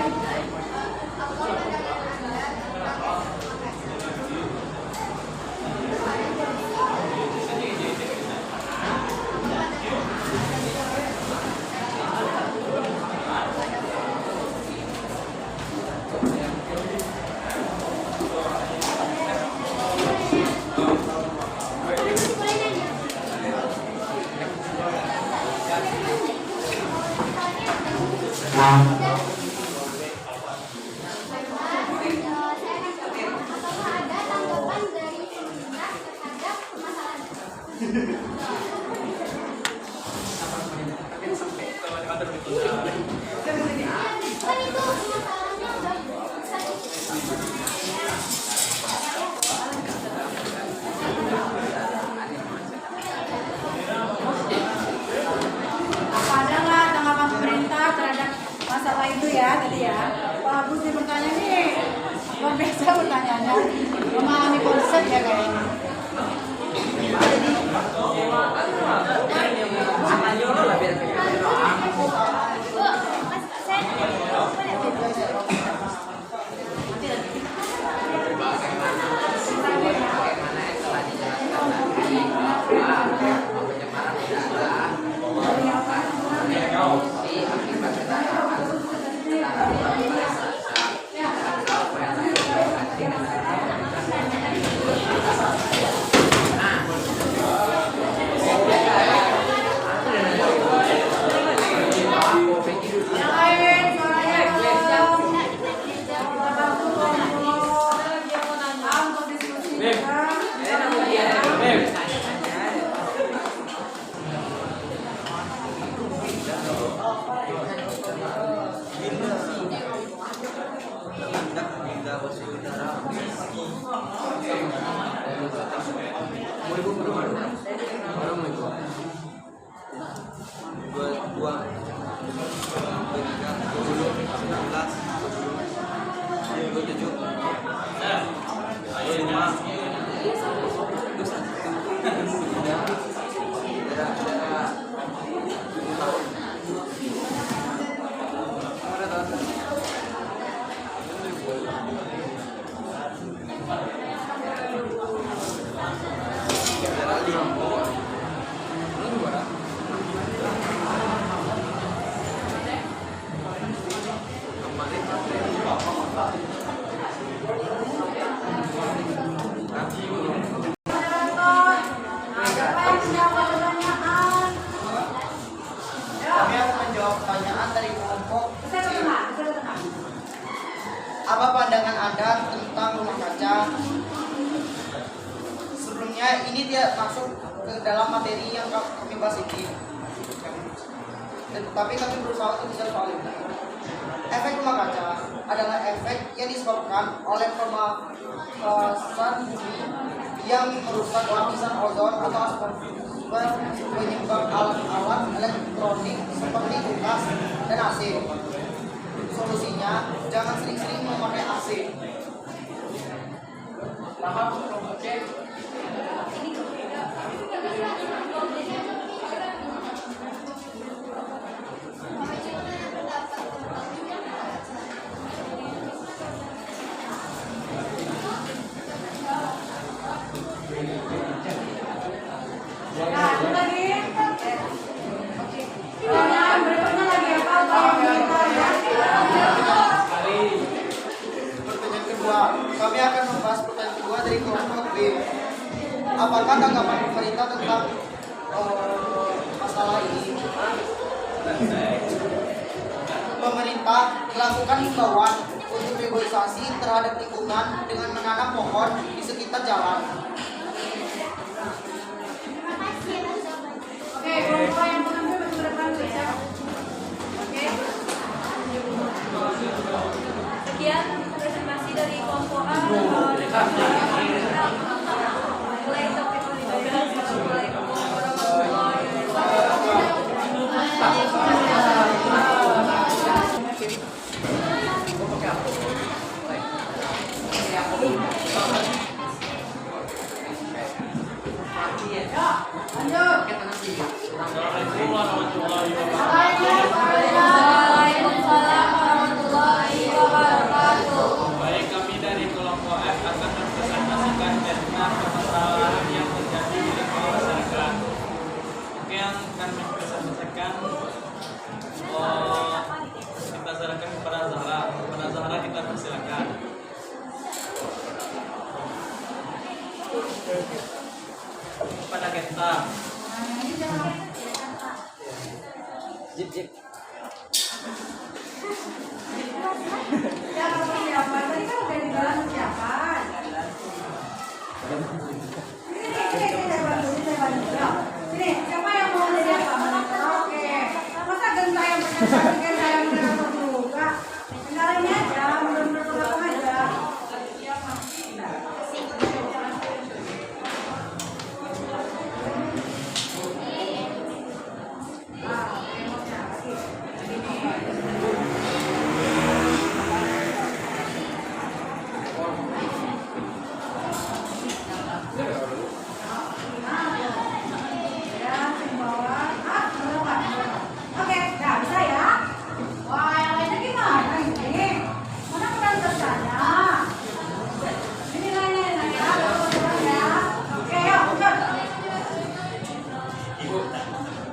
Apakah ada tanggapan dari pemerintah terhadap permasalahan? Kan itu permasalahannya udah besar. Apa ada nggak tanggapan pemerintah terhadap masalah itu ya tadi ya? Pak Agus nih bertanya nih, luar biasa pertanyaannya, memahami konsep ya kayaknya. Bu, Mas, saya Bagaimana yang telah dijelaskan tadi bahwa pencemaran udara memproduksi akibat kendaraan Yang lain suaranya dong. Bantu kelompok A untuk diskusi juga. Kami akan menjawab pertanyaan dari kelompok C. Apa pandangan Anda tentang rumah kaca? Sebelumnya ini tidak masuk ke dalam materi yang kami bahas ini. Tapi kami berusaha untuk bisa soal ini. Efek rumah kaca adalah efek yang disebabkan oleh yang merusak lapisan ozon atau atmosfer penyebab alat-alat elektronik seperti kulkas dan AC. Solusinya, jangan sering-sering memakai AC. Paham kelompok C? Nah, itu tadi. Pertanyaan berikutnya lagi apa? Pertanyaan kedua, kami akan membahas pertanyaan kedua dari kelompok B. Apakah tanggapan pemerintah tentang masalah ini? Pemerintah melakukan himbauan untuk reboisasi terhadap lingkungan dengan menanam pohon di sekitar jalan. Oke, kelompok yang mengambil maju ke depan please ya. Oke. Sekian presentasi dari kelompok A. Mulai topik pendidikan. Assalamualaikum warahmatullahi Lanjut. Assalamualaikum warahmatullahi wabarakatuh. Waalaikumsalam warahmatullahi wabarakatuh. Baik, kami dari kelompok F akan mempresentasikan tentang permasalahan yang terjadi di lingkungan masyarakat. Oke, yang akan mempresentasikan kita serahkan kepada Zahra. Kepada Zahra kita persilakan. Kepada Genta. Jip. Ya, persiapan. Tadi kan udah dibilang persiapan. Ini saya bantu. Ya. Sini, siapa yang mau jadi apa? Oke. Masa genta yang presentasikan saya moderator juga? Kenalin aja, mundur-mundur ke belakang aja. Oke, nah bisa ya. Wah, yang lainnya gimana ini? Mana penonton saya? Ini nanya ya, ya. Oke, yuk, lanjut.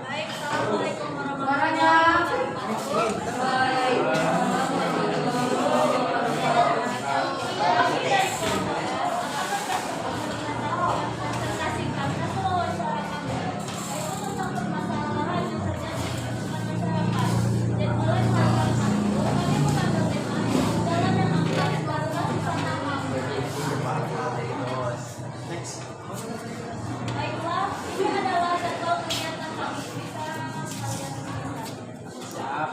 Baik, assalamualaikum Suaranya. Baiklah, ini adalah jadwal kegiatan kami. Bisa kalian lihat. Siap.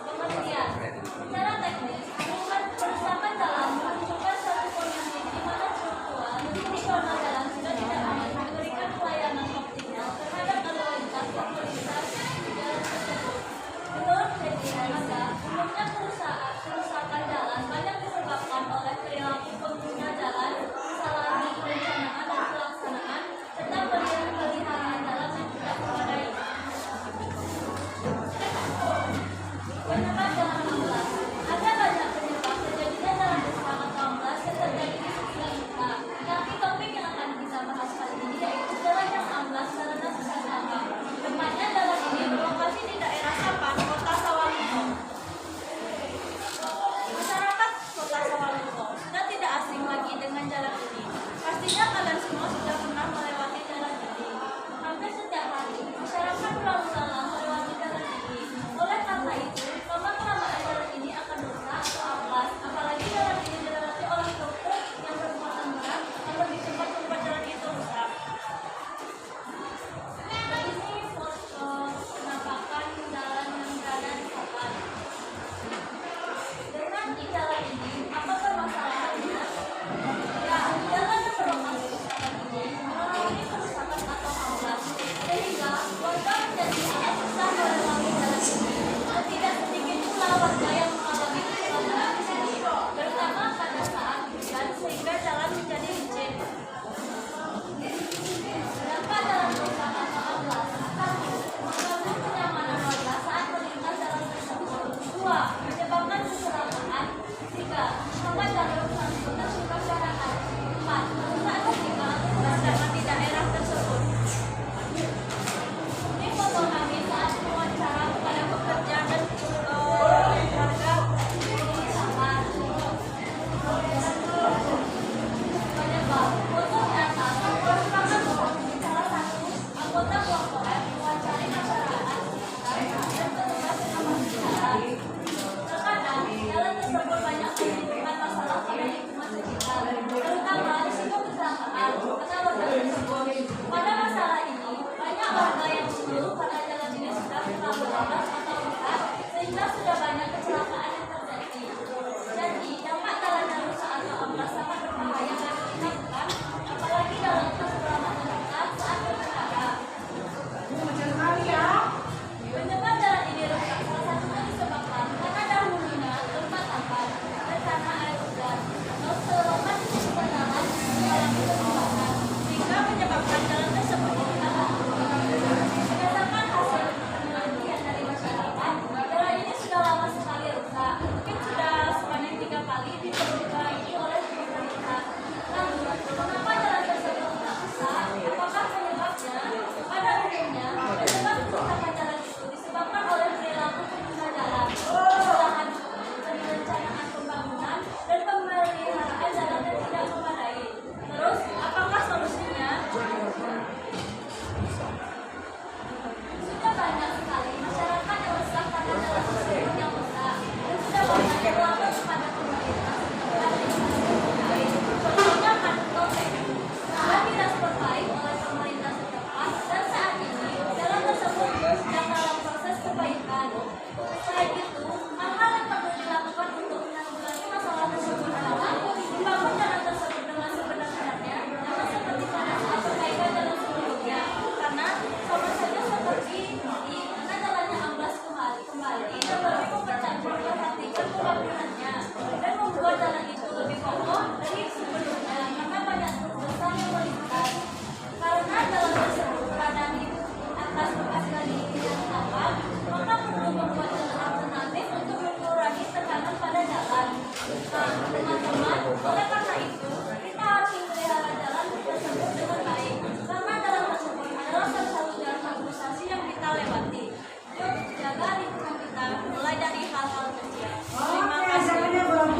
Kemudian, secara teknis, membuat kerusakan jalan menunjukkan suatu kondisi di mana struktural di zona jalan sudah tidak aman memberikan pelayanan optimal terhadap lalu lintas yang melintas di jalan tersebut. Menurut kajian maka, umumnya kerusakan jalan banyak disebabkan oleh perilaku pengguna jalan, kesalahan perencanaan dan pelaksanaan, serta peliharaan jalan yang tidak memadai. Penyebab jalan amblas. Ada banyak penyebab terjadinya jalan rusak atau amblas yang terjadi di sekitar kita. Tapi topik yang akan kita bahas kali ini yaitu jalan yang amblas karena susah sampah. Tepatnya jalan ini berlokasi di daerah Sapan, Kota Sawalunto. Masyarakat Kota Sawalunto sudah tidak asing lagi dengan jalan ini. Pastinya kalian semua sudah pernah melewati jalan ini. Hampir setiap hari, masyarakat berlalu lalang melewati jalan ini. Oleh karena itu, lama-kelamaan jalan ini akan rusak atau amblas. Apalagi jalan ini dilewati oleh truk yang bermuatan berat, yang lebih cepat membuat jalan itu rusak. Ini foto penampakan jalan yang berada di Sapan. Dengan di jalan ini, apa bermasalah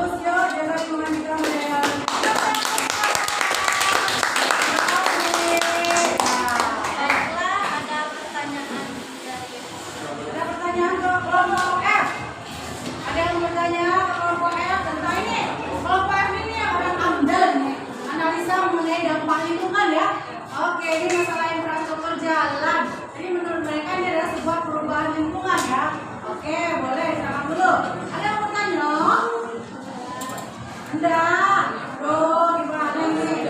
bagus yo, jaga lingkungan kita model. Baiklah, ada pertanyaan dari Ada pertanyaan ke kelompok F? Ada yang bertanya ke kelompok F tentang ini? Kelompok F ini yang orang amdal nih, analisa mengenai dampak lingkungan ya. Oke, ini masalah infrastruktur jalan. Jadi menurut mereka ini adalah sebuah perubahan lingkungan ya. Oke, boleh silakan dulu. Ada yang bertanya? Enggak. Tuh, gimana ini?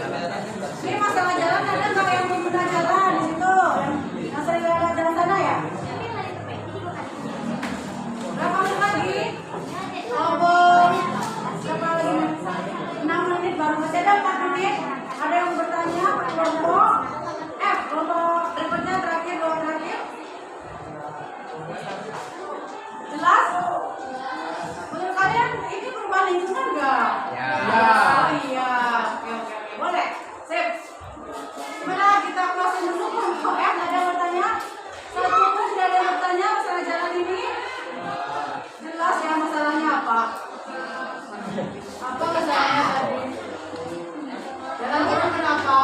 Ini masalah jalan ada nggak yang pengguna jalan di situ? Yang sering lewat jalan sana ya? tapi hari terbaik ini bukan Berapa menit lagi? Oh, berapa lagi? 6 menit baru masih ada 4 menit. Ada yang bertanya kelompok F, kelompok berikutnya terakhir, kelompok terakhir. Jelas? Menurut kalian ini perubahan lingkungan nggak? Ya. Oh iya. Oke. Boleh. Sip. Gimana kita closing dulu kelompok F? Ada yang bertanya? Satu pun tidak ada yang bertanya masalah jalan ini? Jelas ya masalahnya apa? Apa masalahnya tadi? Jalan itu kenapa?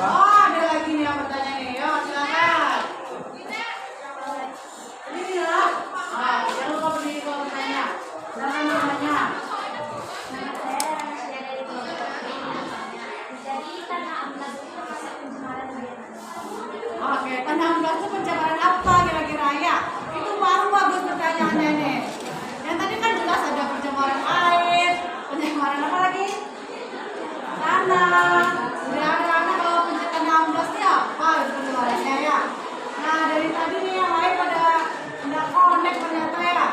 Oh, ada lagi nih yang bertanya nih. Yuk, silakan. Ini lah. Jangan lupa berdiri kalau bertanya. Silakan bertanya. nama saya Ranasya dari kelompok B. Jadi tanah amblas itu termasuk pencemaran udara. Oke, tanah amblas itu pencemaran apa kira-kira ya? Itu baru bagus pertanyaannya nih. Yang tadi kan jelas ada pencemaran air, pencemaran apa lagi? Tanah. Kira-kira kalau pencemaran amblas ini apa itu pencemarannya ya? Nah dari tadi nih yang lain pada nggak connect ternyata ya.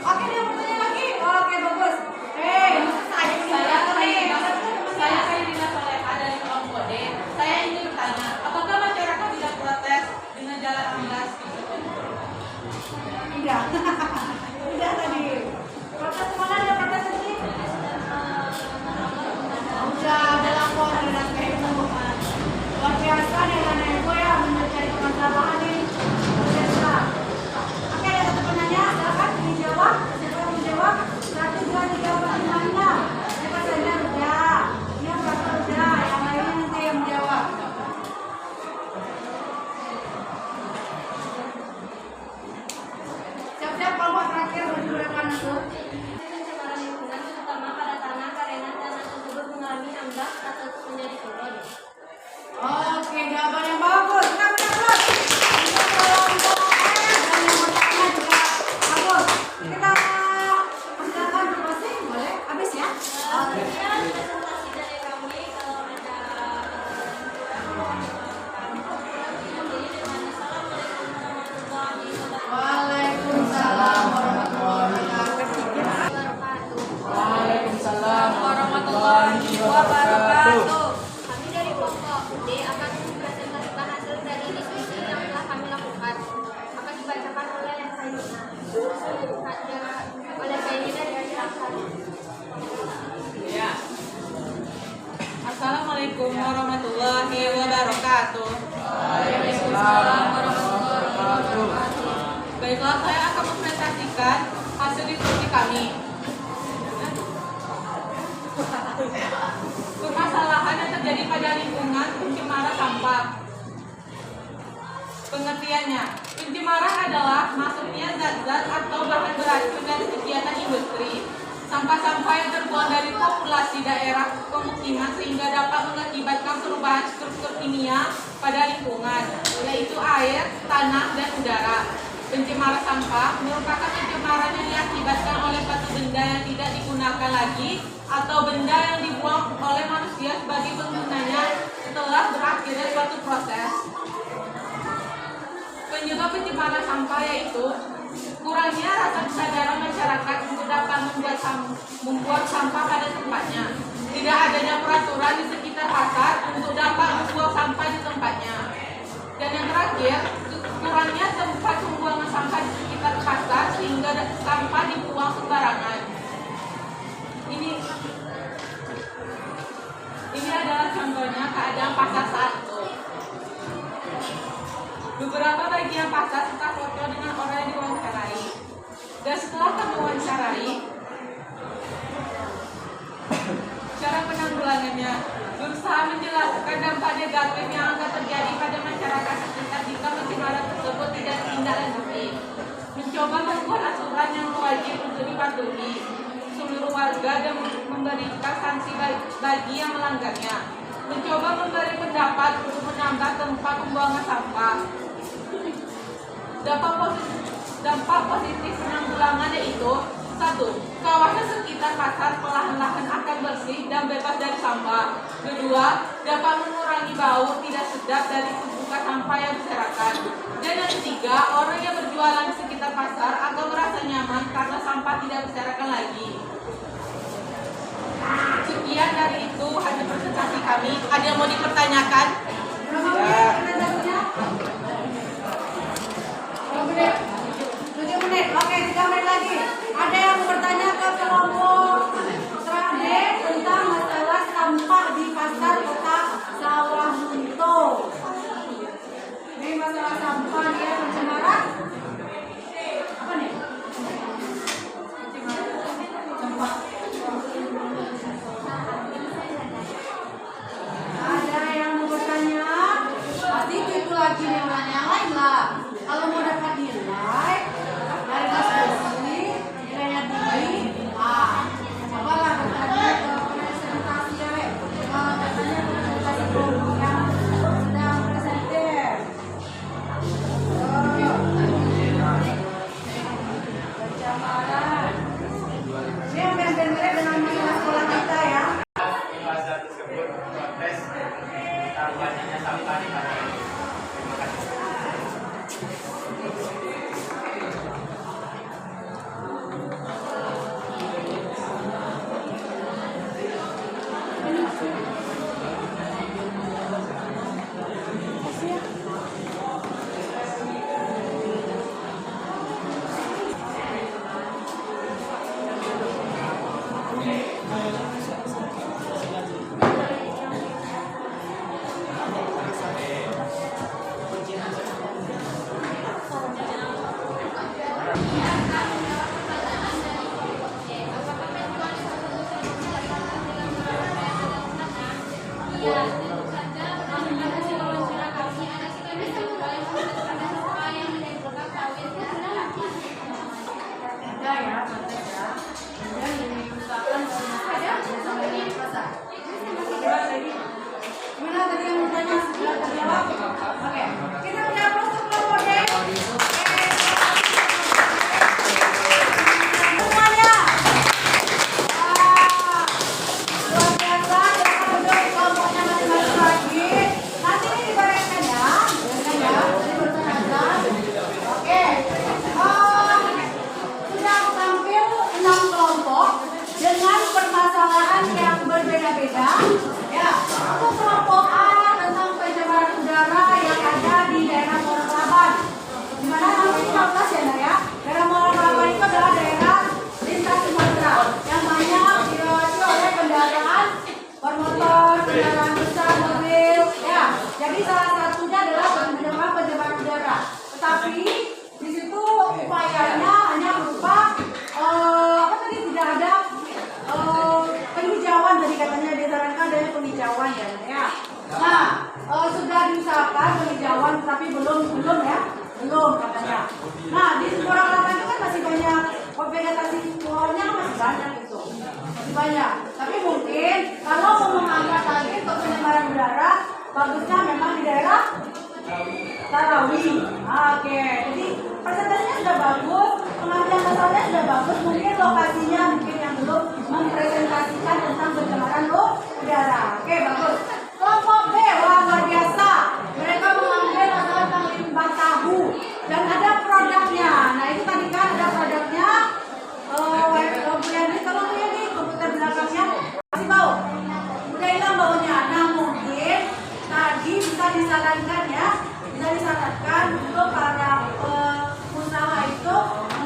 Oke dia bertanya lagi. Oke bagus. Saya Khairina Soleha dari kelompok D. Saya ingin bertanya, apakah masyarakat tidak protes dengan jalan amblas? Tidak. Tidak tadi. Protes kemana dia protes tadi? Udah ada laporan dan kayak itu. Luar biasa dengan Ego ya mencari permasalahan ini. Luar biasa. Oke ada satu penanya, silakan dijawab. Siapa yang menjawab? 1, 2, 3, 4, 5. Siapa saja udah. Ini yang berapa udah. Yang lainnya nanti yang menjawab. Siap-siap kelompok terakhir berjudulkan itu. Pencemaran lingkungan terutama pada tanah karena tanah tersebut mengalami amblas atau menjadi turun. Oke, jawaban yang bagus. Kita berjabut. Untuk kelompok F dan yang bertanya juga bagus. Kita persilakan closing, boleh? Habis ya? Oke. Sekian presentasi dari kami. Kalau ada Waalaikumsalam warahmatullahi wabarakatuh. Waalaikumsalam warahmatullahi wabarakatuh. Kami dari kelompok D akan mempresentasikan hasil dari diskusi yang telah kami lakukan. Akan dibacakan oleh Khairina. Oleh Khairina silakan. Ya. Assalamualaikum warahmatullahi wabarakatuh. Waalaikumsalam warahmatullahi wabarakatuh. Baiklah, saya akan mempresentasikan hasil diskusi kami. Permasalahan yang terjadi pada lingkungan pencemaran sampah. Pengertiannya, pencemaran adalah masuknya zat-zat atau bahan beracun dari kegiatan industri, sampah-sampah yang terbuang dari populasi daerah pemukiman sehingga dapat mengakibatkan perubahan struktur kimia pada lingkungan, yaitu air, tanah, dan udara. Pencemaran sampah merupakan pencemaran yang diakibatkan oleh suatu benda yang tidak digunakan lagi atau benda yang dibuang oleh manusia sebagai penggunanya setelah berakhirnya suatu proses. Penyebab pencemaran sampah yaitu kurangnya rasa kesadaran masyarakat untuk dapat membuang sampah pada tempatnya, tidak adanya peraturan di sekitar pasar untuk dapat membuang sampah di tempatnya, dan yang terakhir, kurangnya tempat pembuangan sampah di sekitar pasar sehingga sampah dibuang sembarangan. Ini adalah contohnya keadaan pasar saat itu. Beberapa bagian pasar suka foto dengan orang yang diwawancarai. Dan setelah kami wawancarai, berusaha menjelaskan dampak negatif yang akan terjadi pada masyarakat sekitar jika pencemaran tersebut tidak ditindaklanjuti. Mencoba membuat aturan yang wajib untuk dipatuhi seluruh warga dan memberikan sanksi bagi yang melanggarnya. Mencoba memberi pendapat untuk menambah tempat pembuangan sampah. Dampak positif penanggulangan yaitu 1. Kawasan sekitar pasar perlahan-lahan akan bersih dan bebas dari sampah. 2. Dapat mengurangi bau tidak sedap dari tumpukan sampah yang berserakan. Dan yang 3, orang yang berjualan di sekitar pasar akan merasa nyaman karena sampah tidak berserakan lagi. Sekian dari itu hanya presentasi kami. Ada yang mau dipertanyakan? Berapa menit? 7 menit. Oke, 3 menit lagi. Ada yang mau bertanya ke kelompok Trade tentang masalah sampah di pasar kota Sawamunto. Ini masalah sampah dia pencemaran. Apa nih? Sampah. Ada yang mau bertanya? Pasti itu lagi yang lain lah. Kalau mau dapat nilai dari kelas ini, nilainya tinggi, cobalah bertanya ke presentasi ya, katanya presentasi kelompok yang sedang presenter. Pencemaran. Ini yang mirip dengan masalah sekolah kita ya. Pasar tersebut protes tentang banyaknya sampah di pasar. Terima kasih. Ada ya, protes ya. Kemudian diusahakan sampai di pasar. Gimana tadi yang bertanya sudah terjawab? Oke, kita punya proses kelompok D. Semuanya. Luar biasa, jangan duduk kelompoknya masing-masing lagi. Nanti ini dibarengkan ya, Jadi bertanya. Oke. Sudah tampil 6 kelompok dengan permasalahan yang berbeda-beda. Ya, untuk kelompok A tentang pencemaran udara yang ada di daerah Moraklaban. Di mana nanti 15 ya, Nak ya. Daerah Moraklaban itu adalah daerah lintas Sumatera yang banyak dilewati oleh kendaraan bermotor, kendaraan besar, mobil. Ya, jadi salah satunya adalah pencemaran udara. Tetapi di situ upayanya hanya berupa tidak ada penghijauan, tadi katanya disarankan dari penghijauan ya. Nah, sudah diusahakan penghijauan tapi belum katanya. Nah, di Moraklaban itu kan masih banyak vegetasi pohonnya, masih banyak itu. Masih banyak. Tapi mungkin kalau mau mengangkat lagi untuk pencemaran udara, bagusnya memang di daerah Tarawi. Oke, jadi presentasinya sudah bagus, pengambilan masalahnya sudah bagus, mungkin lokasinya mungkin yang belum mempresentasikan tentang pencemaran udara. Oke, bagus. Kelompok B, wah luar biasa. Mereka mengambil masalah tentang limbah tahu dan ada produknya. Nah itu tadi kan ada produknya. Kalau punya di komputer belakangnya masih bau, udah hilang baunya. Nah mungkin tadi bisa disarankan ya. Bisa disarankan untuk para pengusaha itu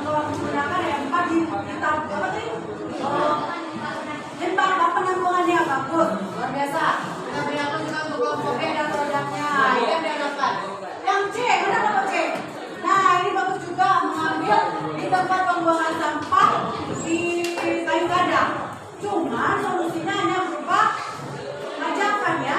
menggunakan empat di apa sih? Limbah penampungannya bagus, luar biasa. Kita berikan juga untuk kelompok B dan produknya. Ini yang diharapkan. Yang C, mana kelompok C? Nah ini bagus juga mengambil di tempat pembuangan sampah di Kayu Gadang. Cuma solusinya hanya berupa ajakan ya.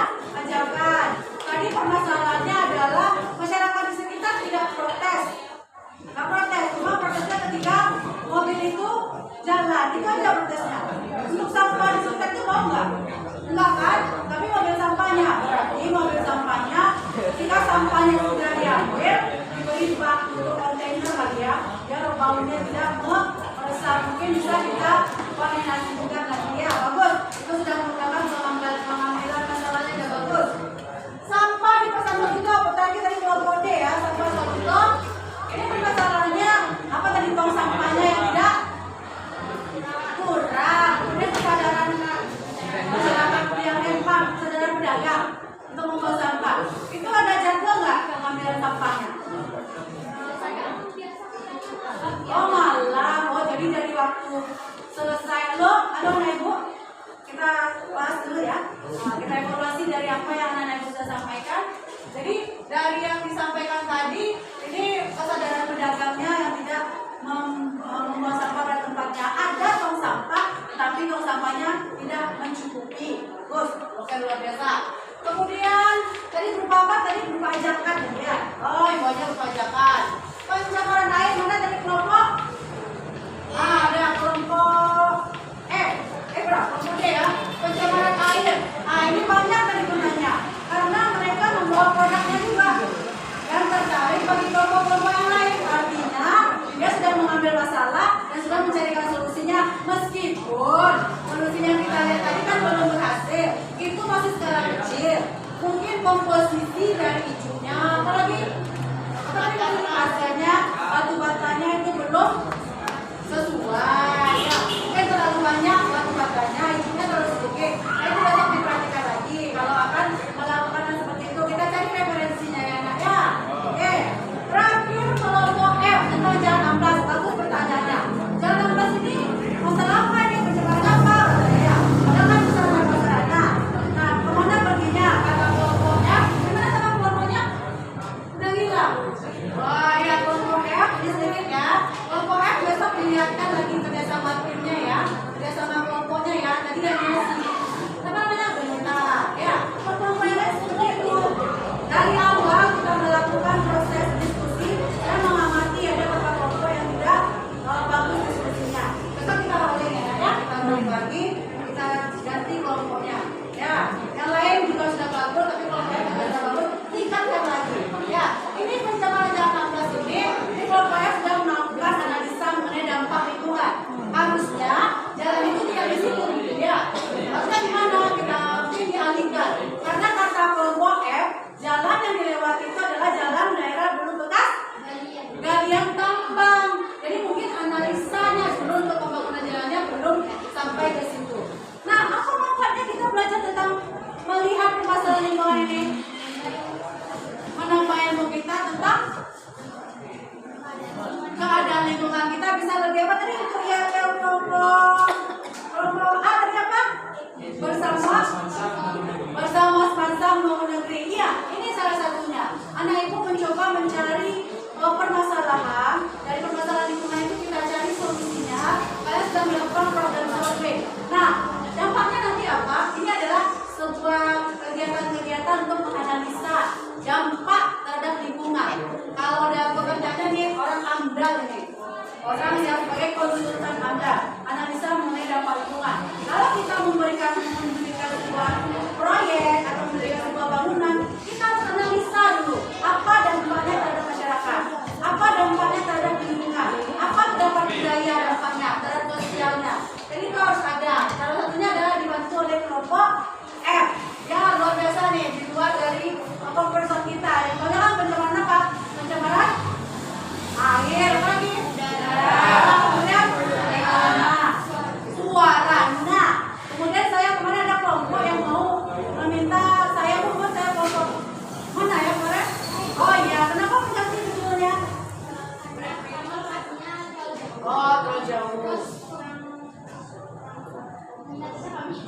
Nah, kita evaluasi dari apa yang anak-anak sudah sampaikan. Jadi dari yang disampaikan tadi, ini kesadaran pedagangnya yang tidak membuang sampah pada tempatnya. Ada tong sampah, tapi tong sampahnya tidak mencukupi. Bagus, oke, luar biasa. Kemudian tadi berupa apa? Tadi berupa ajakan ya. Oh, ibunya berupa ajakan. Pencemaran air mana dari kelompok? Ada kelompok berapa? Kelompok D ya. Pencemaran air. Ini banyak tadi gunanya. Karena mereka membawa produknya juga. Dan tertarik bagi kelompok-kelompok yang lain. Artinya dia sudah mengambil masalah dan sudah mencarikan solusinya. Meskipun solusinya yang kita lihat tadi kan belum berhasil. Itu masih skala kecil. Mungkin komposisi dari ijunya, apalagi hasilnya batu batanya itu belum sesuai. Ya, mungkin terlalu banyak batu batanya, ijunya terlalu sedikit. Nah, itu besok diperhatikan lagi. Kalau akan melakukan yang seperti itu, kita cari referensinya ya, nak ya. Oke, terakhir kelompok F tentang jalan 16. Bagus pertanyaannya. Jalan 16 ini masalah apa ini? Pencemaran apa? Ya, padahal kan masalah sarana. Nah, kemana perginya? Kata kelompok F. Gimana sama kelompoknya? Udah hilang. Wah, ya kelompok F ini sedikit ya. Kelompok F besok dilihatkan lagi kerjasama timnya ya, kerjasama kelompoknya ya. Tadi ada si apa namanya bentar ya. Kelompoknya seperti itu. Dari awal kita melakukan proses diskusi dan mengamati ada beberapa kelompok yang tidak bagus diskusinya. Besok kita rolling ya, kita rolling lagi, kita ganti kelompoknya. Ya, yang lain juga sudah bagus, tapi kelompoknya juga sudah bagus, tingkatkan lagi. Ya, ini pencemaran jalan 16 ini kelompok F sudah melakukan analisa mengenai dampak lingkungan. Harusnya jalan itu tidak di situ, ya. Harusnya di mana kita dialihkan? Karena kata kelompok F, jalan yang dilewati itu adalah jalan daerah dulu bekas galian tambang. Jadi mungkin analisanya sebelum untuk pembangunan jalannya belum sampai ke situ. Nah, apa manfaatnya kita belajar tentang melihat permasalahan lingkungan ini? Menambah ilmu kita tentang keadaan lingkungan kita bisa lebih apa tadi untuk yang kelompok A tadi apa? Bersama sepanjang membangun negeri. Iya, ini salah satunya. Anak ibu mencoba mencari permasalahan. Dari permasalahan lingkungan itu kita cari solusinya. Kalian sedang melakukan problem solving. Nah, dampaknya nanti apa? Ini adalah sebuah kegiatan-kegiatan untuk menganalisa dampak terhadap lingkungan. Kalau ada pekerjaannya nih orang AMDAL ini, orang yang sebagai konsultan AMDAL, analisa mengenai dampak lingkungan. Kalau kita memberikan sebuah proyek atau memberikan sebuah bangunan, kita harus analisa dulu apa dampaknya terhadap masyarakat, apa dampaknya terhadap lingkungan, apa dampak budaya dampaknya terhadap sosialnya. Jadi itu harus ada. Salah satunya adalah dibantu oleh kelompok F. Ya, luar biasa nih, di luar dari konversi kita. Yang banyak kan pencemaran apa? Pencemaran air, apa lagi? Kemudian suara. Nah, kemudian saya kemarin ada kelompok yang mau meminta saya membuat saya kelompok mana ya kemarin? Oh iya, kenapa menjadi judulnya? Oh, terlalu jauh.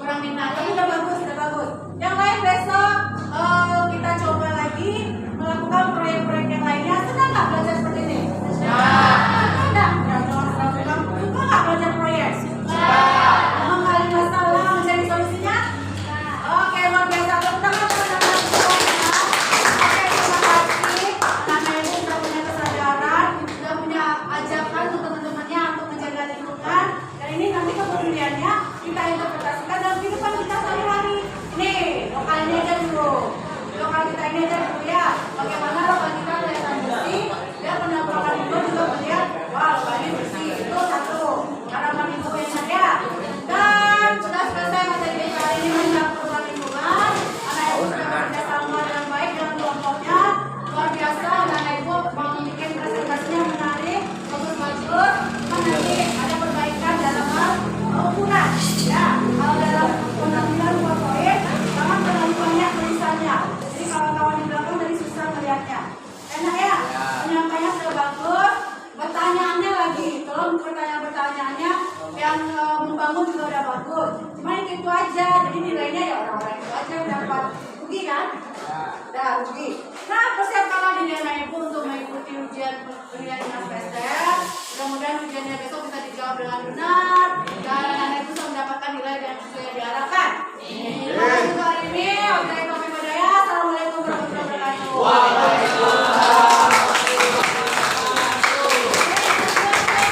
Kurang minat, tapi udah bagus, udah bagus. Yang lain besok kita coba lagi melakukan proyek-proyek yang lainnya. Senang nggak belajar seperti ini? Senang. Suka nggak belajar proyek? Mengali masalah, mencari solusinya? Oke, luar biasa. Teman-teman, oke, terima kasih. Karena ibu sudah punya kesadaran, sudah punya ajakan untuk teman-temannya untuk menjaga lingkungan. Dan ini nanti kepeduliannya kita interpretasikan dalam kehidupan kita sehari-hari. Nih, lokal ini aja dulu. Lokal kita ini aja dulu ya. Bagaimana lokal kita kelihatan bersih, dan penampakan itu juga melihat, wah, lokal ini bersih. Itu satu. Harapan ibu yang ada. Dan sudah selesai materi kita hari ini tentang perubahan lingkungan. Anak ibu sudah bekerja sama dengan baik dengan kelompoknya. Luar biasa, anak ibu mau bikin presentasinya menarik, bagus-bagus. Nanti ada perbaikan dalam hal ukuran. Ya, kalau dalam penampilan PowerPoint, jangan terlalu banyak tulisannya. Jadi kawan-kawan di belakang tadi susah melihatnya. rugi kan? Udah rugi. Nah, persiapkanlah diri anak ibu untuk mengikuti ujian pilihan dinas PSDM. Mudah-mudahan ujiannya besok bisa dijawab dengan benar dan anak ibu bisa mendapatkan nilai yang sesuai diharapkan.